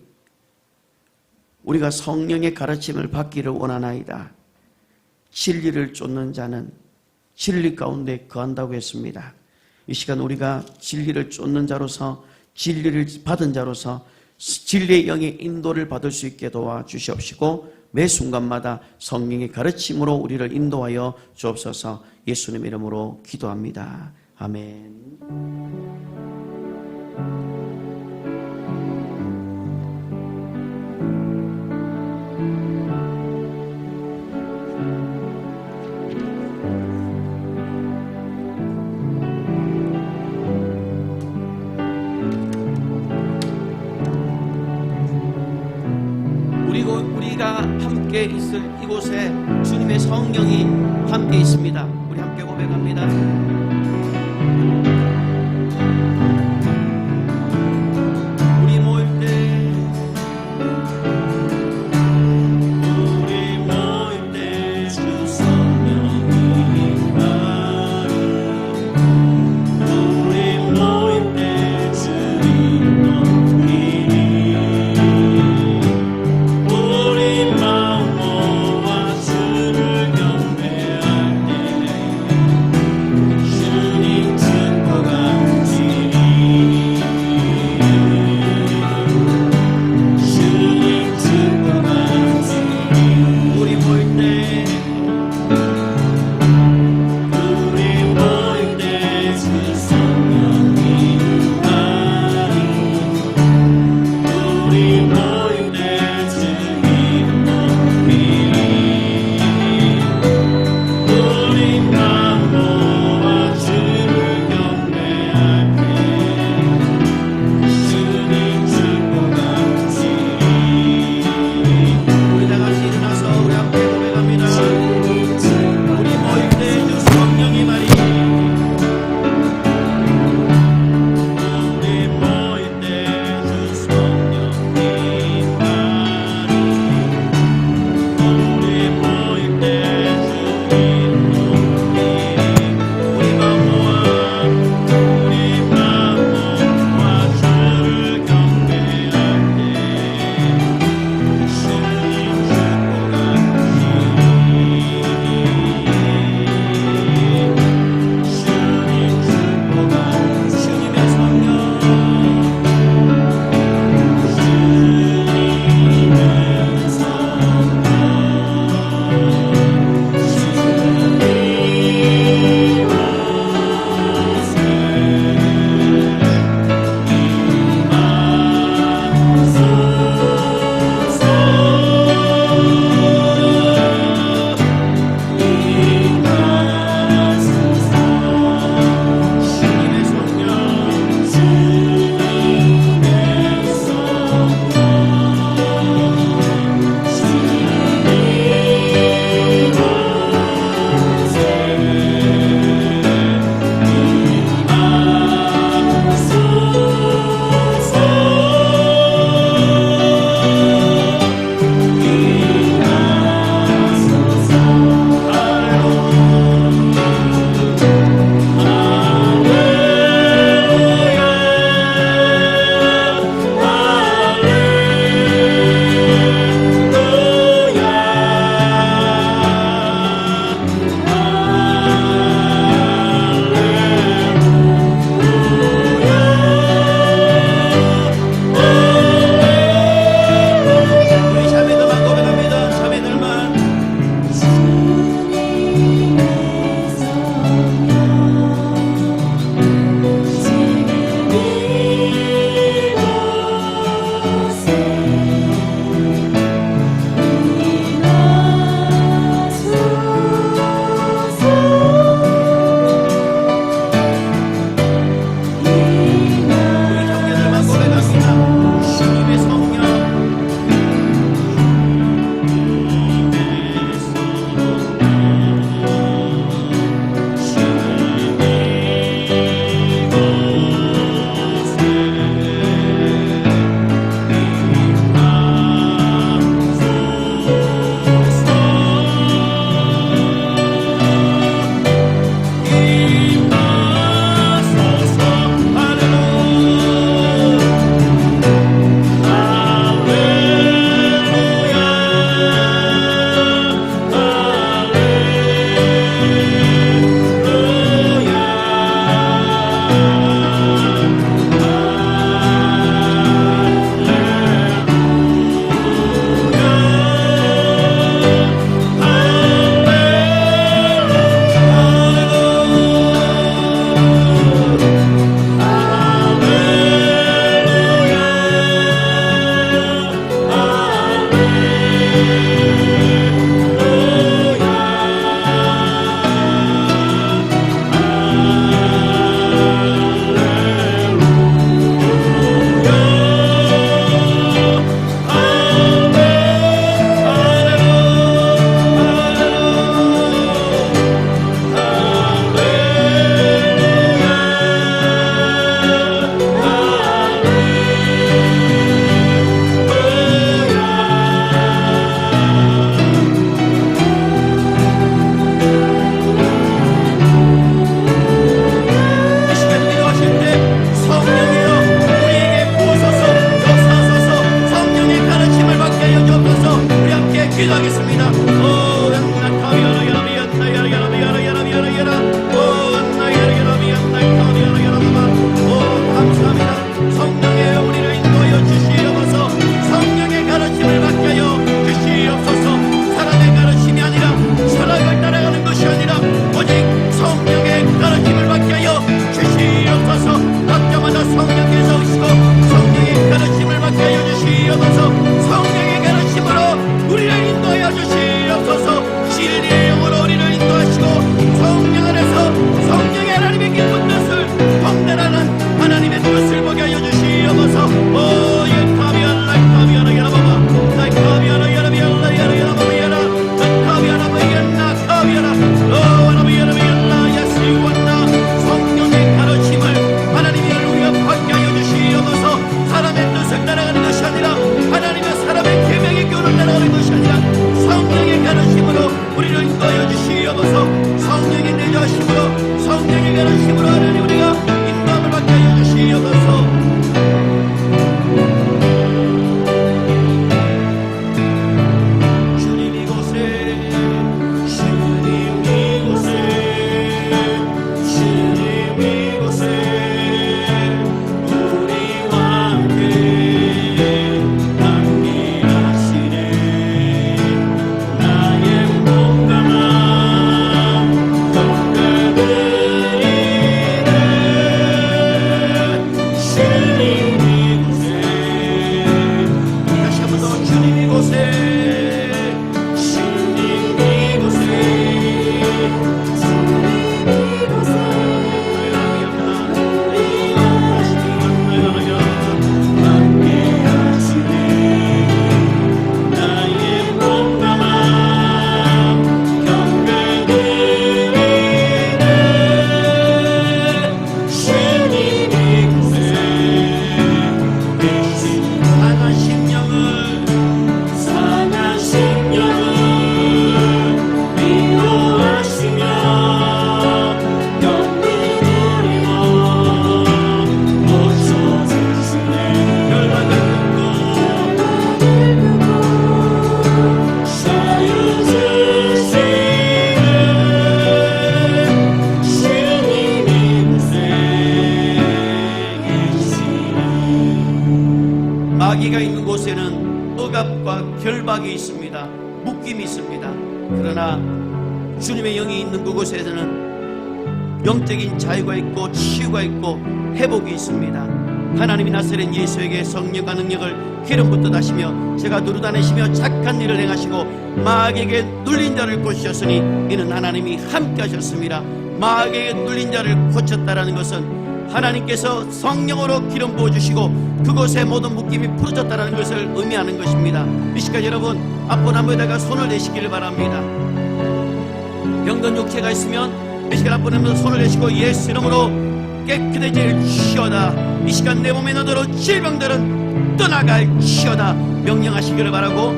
우리가 성령의 가르침을 받기를 원하나이다. 진리를 쫓는 자는 진리 가운데 거한다고 했습니다. 이 시간 우리가 진리를 쫓는 자로서, 진리를 받은 자로서 진리의 영의 인도를 받을 수 있게 도와주시옵시고 매 순간마다 성령의 가르침으로 우리를 인도하여 주옵소서. 예수님 이름으로 기도합니다. 아멘. 우리가 함께 있을 이곳에 주님의 성령이 함께 있습니다. 우리 함께 고백합니다. 우리 모일 때 주 성령이 임하니 우리 모일 때 주님 높이니 우리 마음 모아 주를 경배할 때 기도하겠습니다. 감사합니다. 성령의 우리를 인도하여 주시옵소서. 성령의 가르침을 받게 하여 주시옵소서. 사람의 가르침이 아니라 철학을 따라가는 것이 아니라 오직 성령의 가르침을 받게 하여 주시옵소서. 학교마다 성령께서 오시고 성령의 가르침을 받게 하여 주시옵소서. 성령의 가르침으로 우리를 인도하여 주시옵소서. 진리의 영으로 우리를 인도하시고 성령 안에서 성령의 하나님의 기쁜 뜻을 통달하는 하나님의 뜻을 보게 하여 주시옵소서. 오 예카비아라 카비아라 야라바바 나이카비아라 야라비아라 야라야라바비아라 나이카비아라 바이엔나 카비아라 오 와라비아라비아라 야시원나. 성령의 가르침을 하나님이 우리가 받게 하여 주시옵소서. 사람의 뜻을 따라가는 것이 아니라 하나님의 사람의 계명의 교훈을 따라가는 것이 아니라 성령의 가르침으로 우리를 인도하여 주시옵소서. 성령의 내주하심으로 성령의 가르침으로 하나님 우리가 인도함을 받게 하여 주시옵소서. 주님 이곳에 주님 이곳에 주님 이곳에 우리와 함께 함께하시네. 나의 몸과 마음 건강을 마귀가 있는 곳에는 억압과 결박이 있습니다. 묶임이 있습니다. 그러나 주님의 영이 있는 그곳에서는 영적인 자유가 있고 치유가 있고 회복이 있습니다. 하나님이 나사렛 예수에게 성령과 능력을 기름 붓듯하시며 제가 누르다내시며 착한 일을 행하시고 마귀에게 눌린 자를 고치셨으니 이는 하나님이 함께 하셨습니다. 마귀에게 눌린 자를 고쳤다라는 것은 하나님께서 성령으로 기름 부어주시고 그곳에 모든 묶임이 풀어졌다는 것을 의미하는 것입니다. 이 시간 여러분 앞으로 나무에다가 손을 내시기를 바랍니다. 병든 육체가 있으면 이 시간 앞으로 나무에다 손을 내시고 예수 이름으로 깨끗해질지어다. 이 시간 내 몸에 너더러 질병들은 떠나갈지어다 명령하시기를 바라고,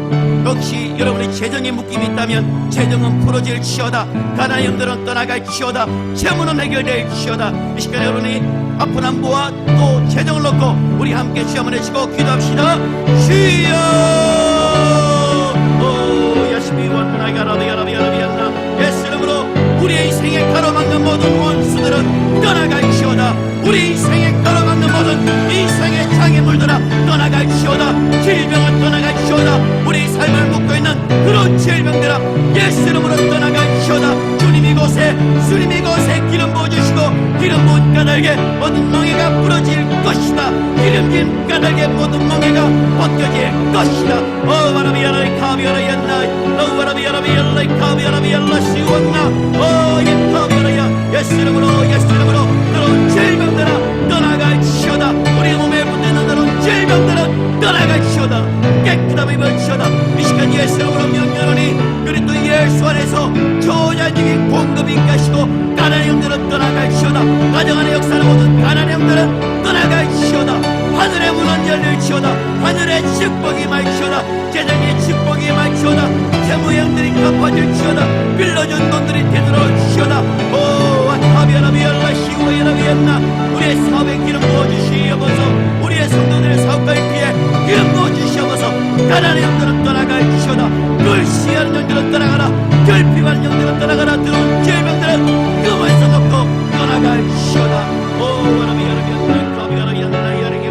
역시 여러분이 재정에 묶임이 있다면 재정은 풀어질지어다. 가난한 영들은 떠나갈지어다. 재문은 해결될지어다. 이 시간 여러분이 아픈 안부와 또 재정을 놓고 우리 함께 주여 한번 해주시고 기도합시다. 주여 야시비 완나이가라비야라비야라비야나. 예수 이름으로 우리의 인생에 가로막는 모든 원수들은 떠나갈지어다. 우리 인생에 가로막는 모든 인생의 장애물들아 떠나갈지어다. 질병은 떠나갈지어다. 우리 삶을 묶고 있는 그런 질병들아 예수 이름으로 떠나갈지어다. 주님 이곳에 기름 부어주시고 기름 부은 까닭에 모든 멍에가 부러질 것이다. 기름진 까닭에 모든 멍에가 벗겨질 것이다. 바라비야라이 카비야라이였나 바라비야라비야라이 카비야라비야라 시원나 예카비야라야. 예수 이름으로 그런 질병들아 떠나갈지어다. 우리 몸에 붙는 그런 질병들은 떠나갈지어다. 깨끗함을 입을지어다. 이 시간 예수 이름으로 명령하니 그리스도 예수 안에서 조자적인 공급이 가시고 가난한 영들은 떠나갈지어다. 가정 안에 역사는 모든 가난한 영들은 떠나갈지어다. 하늘의 문은 열릴지어다. 하늘의 축복이 말지어다. 재정의 축복이 말지어다. 재무형들이 갚아질지어다. 빌려준 돈들이 되돌아올지어다. 카비야라비야라 시오야라비야나. 우리의 사업에 기름 부어주시옵소서. 우리의 성도들의 사업가의 귀에 기름 부어주시옵소서. 가난한 영들은 떠나갈지어다. 시하는 영들은 떠나가라. 결핍한 영들은 떠나가라. 들어온 질병들은 그물에서 놓고 떠나갈시어다. 오 하나님 여러분 겁이 하나님 나의 여러분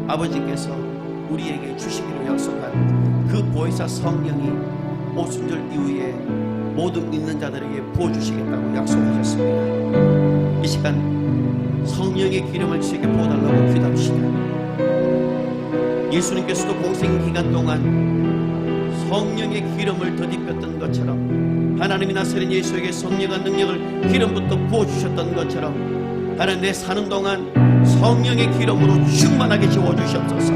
아버지께서 우리에게 주시기로 약속한 그 보혜사 성령이 오순절 이후에 모든 믿는 자들에게 부어주시겠다고 약속하셨습니다. 이 시간 성령의 기름을 주에게 부어달라고 기도합시다. 예수님께서도 공생기간 동안 성령의 기름을 덧입혔던 것처럼 하나님이 나사렛 예수에게 성령과 능력을 기름부터 부어주셨던 것처럼 하나님 내 사는 동안 성령의 기름으로 충만하게 채워주시옵소서.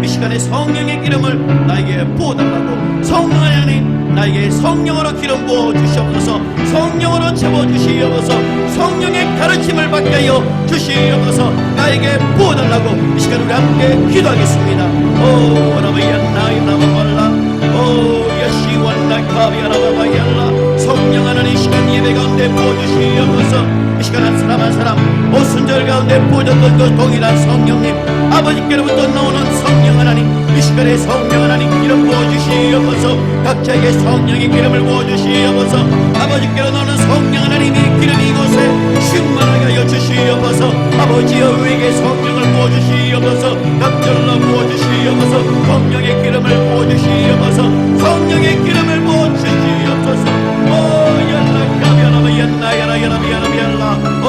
이 시간에 성령의 기름을 나에게 부어달라고, 성령 하나님 나에게 성령으로 기름 부어주시옵소서. 성령으로 채워주시옵소서. 성령의 가르침을 받게 하여 주시옵소서. 나에게 부어달라고 이 시간 우리 함께 기도하겠습니다. 오 하나님 나의 나무 발라 오 예시 카비아라바바야라. 성령 하나님 이 시간 예배 가운데 부어주시옵소서. 이 시간 한 사람 한 사람 오순절 가운데 부어졌던 그 동일한 성령님, 아버지께로부터 나오는 성령 하나님, 이 시간에 성령 하나님 기름 부어주시옵소서. 각자에게 성령의 기름을 부어주시옵소서. 아버지께로 나오는 성령 하나님의 기름이 이곳에 충만하게 하여 주시옵소서. 아버지여 우리에게 성령을 부어주시옵소서. 갑절로 부어주시옵소서. 성령의 기름을 부어주시옵소서. 성령의 기름을 부어주시옵소서. 오 연락 가비아라바 연나야라 야라비야라비야라. 오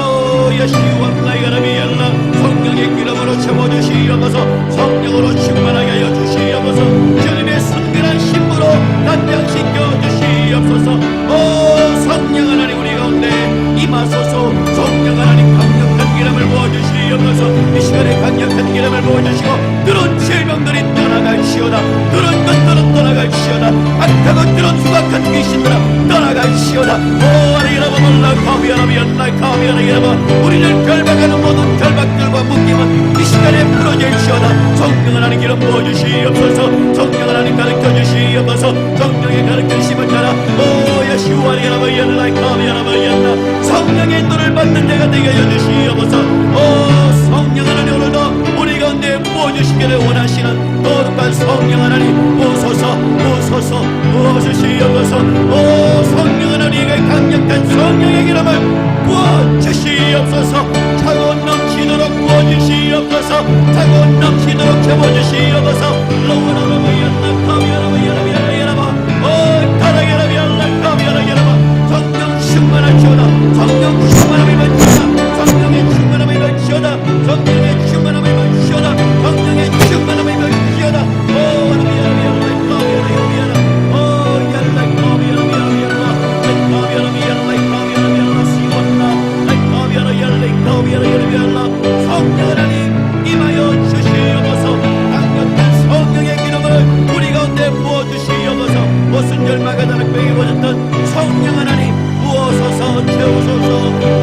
여시와 나야라비야라. 성령의 기름으로 채워주시옵소서. 성령으로 충만하게 하여 주시옵소서. 주님의 순결한 신부로 단장시켜 주시옵소서. 오 성령 하나님 우리 가운데 임하소서. 성령 하나님 강력한 기름을 부어주시옵소서. 이 시간에 강력한 기름을 부어주시고 그런 질병들이 떠나갈시오다. 그런 것들은 떠나갈시오다. 악하고 그런 후각한 귀신들아 떠나갈시오다. 오 아리라바말라 카비아라비안나 카비아라이라바. 우리를 결박하는 모든 결박들과 묶임은 이 시간에 풀어질시오다. 성령 하나님 기름 부어주시옵소서. 성령 하나님 가르쳐주시옵소서. 성령의 가르쳐주심을 따라 오 여시우아리라바이안나 카비아라바이안나. 성령의 인도를 받는 자가 되게 하여 주시옵소서. 오 성령 하나님 오늘도 우리 가운데 부어주시기를 원하시는 거룩한 성령 하나님 오소서 오소서 부어주시옵소서. 오 성령 하나님의 강력한 성령의 기름을 부어주시옵소서. 차가운 넘치도록 부어주시옵소서. 차가운 넘치도록 채워주시옵소서. 로우라라바이안나 카비아라바이아라비아라비아라바. 오 타라게라비안나 카비아라비아라바. 성령 충만하시오다. 성령 충만함을 받시오다. 성령의 충만함을 받시오다. 성령의 충만함을 받시오다. 성령의 충만함을 받시오다. 오 라비아라비아라 카비아라비아라. 오 야라 카비아라비아라비아라. 카비아라비아라 카비아라비아라 시원나. 카비아라비아라 카비아라비아라. 성령 하나님 임하여 주시옵소서. 강력한 성령의 기름을 우리 가운데 부어주시옵소서. 오순절 마가다락 병에 버졌던 성령 하나님 부어서서 채우소서.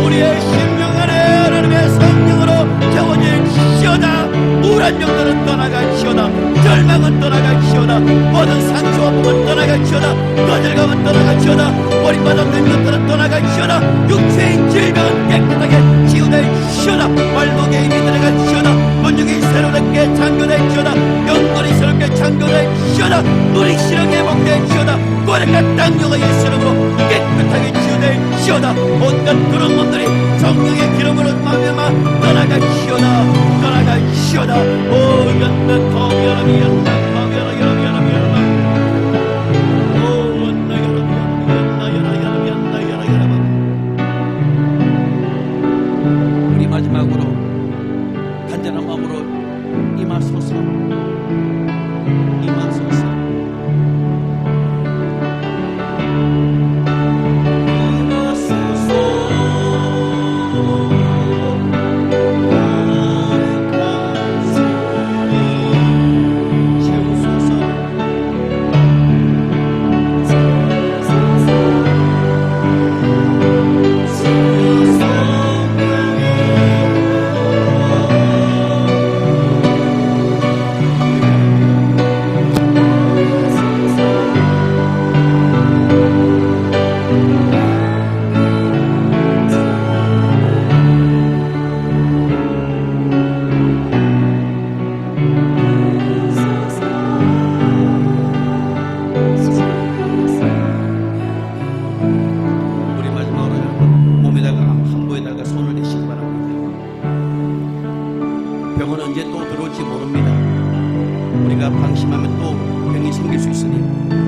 우리의 심령 안에 하나님의 성령으로 채워질시오다. 우울한 영들은 떠나갈시오다. 절망은 떠나갈시오다. 모든 상처와 몸은 떠나갈시오다. 거절감은 떠나갈시오다. 버림받았던 것들은 떠나갈시오다. 육체의 질병은 깨끗하게 치유될시오다. 발목에 힘이 들어갈시오다. 문중이 새롭게 창조될시오다. 영혼이 새롭게 창조될시오다. 눈이 실하게 회복될시오다. 고래가 땅녀가 예수 이름으로 깨끗하게 치유될시오다. 온갖 그런 몸들이 성령의 기름으로 말미암아 떠나갈시오다. 떠나갈시오다. 오 연나 카비아라비 연나 카비아라비 연나 오 연나 야라비 연나 야라비 우리 마지막으로 간절한 마음으로 임하소서. 임하소서. 병은 언제 또 들어올지 모릅니다. 우리가 방심하면 또 병이 생길 수 있으니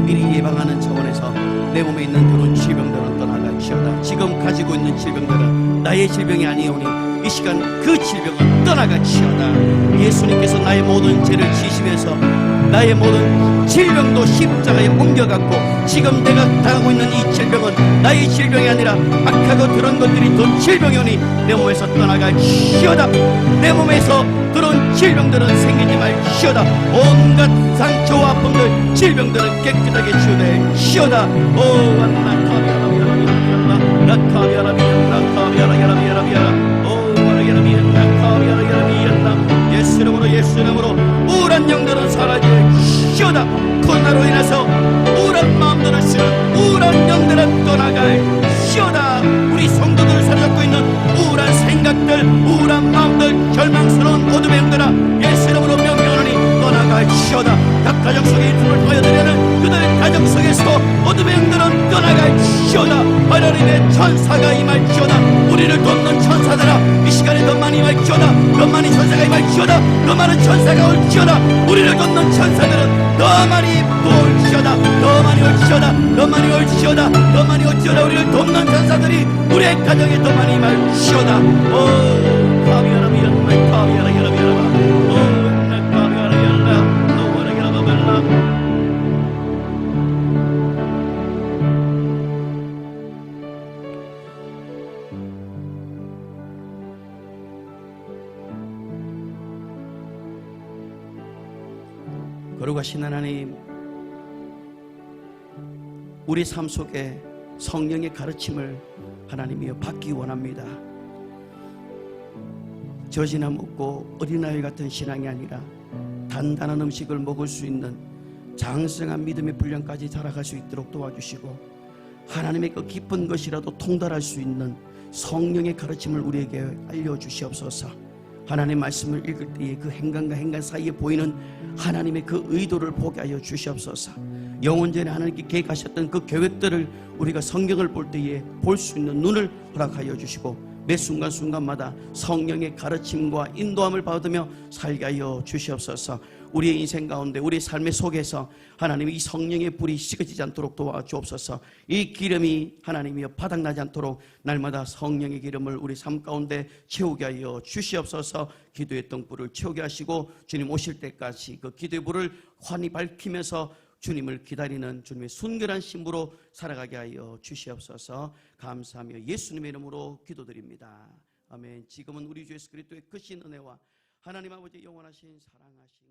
미리 예방하는 차원에서 내 몸에 있는 그런 질병들은 떠나갈시오다. 지금 가지고 있는 질병들은 나의 질병이 아니오니 이 시간 그 질병은 떠나갈시오다. 예수님께서 나의 모든 죄를 지시면서 나의 모든 질병도 십자가에 옮겨갔고 지금 내가 당하고 있는 이 질병은 나의 질병이 아니라 악하고 그런 것들이 더 질병이오니 내 몸에서 떠나갈시오다. 내 몸에서 그런 질병들은 생기지 말시오다. 온갖 상처와 아픔들 질병들은 깨끗하게 치유될시오다. 오 안나카비아라비아라비아라 나카비아라비아라비아라비아라비아라 오 아라비아라비아라비아라비아라 예수 이름으로 예수 이름으로 우울한 영들은 사라질시오다. 코로나로 인해서 우울한 마음들을 쓰는 임할지어다. 하나님의 천사가 임할지어다. 우리를 돕는 천사들아 이 시간에 더 많이 임할지어다. 더 많이 천사가 임할지어다. 더 많은 천사가 올지어다. 우리를 돕는 천사들은 더 많이 올지어다. 더 많이 올지어다. 더 많이 올지어다. 더 많이 올지어다. 우리를 돕는 천사들이 우리의 가정에 더 많이 임할지어다. 오 카비아라 미안마 카비아라 야라 미안마 오 카비아라 야라 노와라 야라 발라. 거룩하신 하나님, 우리 삶 속에 성령의 가르침을 하나님이여 받기 원합니다. 젖이나 먹고 어린아이 같은 신앙이 아니라 단단한 음식을 먹을 수 있는 장성한 믿음의 분량까지 자라갈 수 있도록 도와주시고, 하나님의 그 깊은 것이라도 통달할 수 있는 성령의 가르침을 우리에게 알려주시옵소서. 하나님의 말씀을 읽을 때에 그 행간과 행간 사이에 보이는 하나님의 그 의도를 보게 하여 주시옵소서. 영원전에 하나님께 계획하셨던 그 계획들을 우리가 성경을 볼 때에 볼 수 있는 눈을 허락하여 주시고, 매 순간순간마다 성령의 가르침과 인도함을 받으며 살게 하여 주시옵소서. 우리의 인생 가운데 우리의 삶의 속에서 하나님의 이 성령의 불이 식어지지 않도록 도와주옵소서. 이 기름이 하나님이여 바닥나지 않도록 날마다 성령의 기름을 우리 삶 가운데 채우게 하여 주시옵소서. 기도의 등불을 채우게 하시고 주님 오실 때까지 그 기도의 불을 환히 밝히면서 주님을 기다리는 주님의 순결한 신부로 살아가게 하여 주시옵소서. 감사하며 예수님의 이름으로 기도드립니다. 아멘. 지금은 우리 주 예수 그리스도의 크신 은혜와 하나님 아버지 영원하신 사랑하신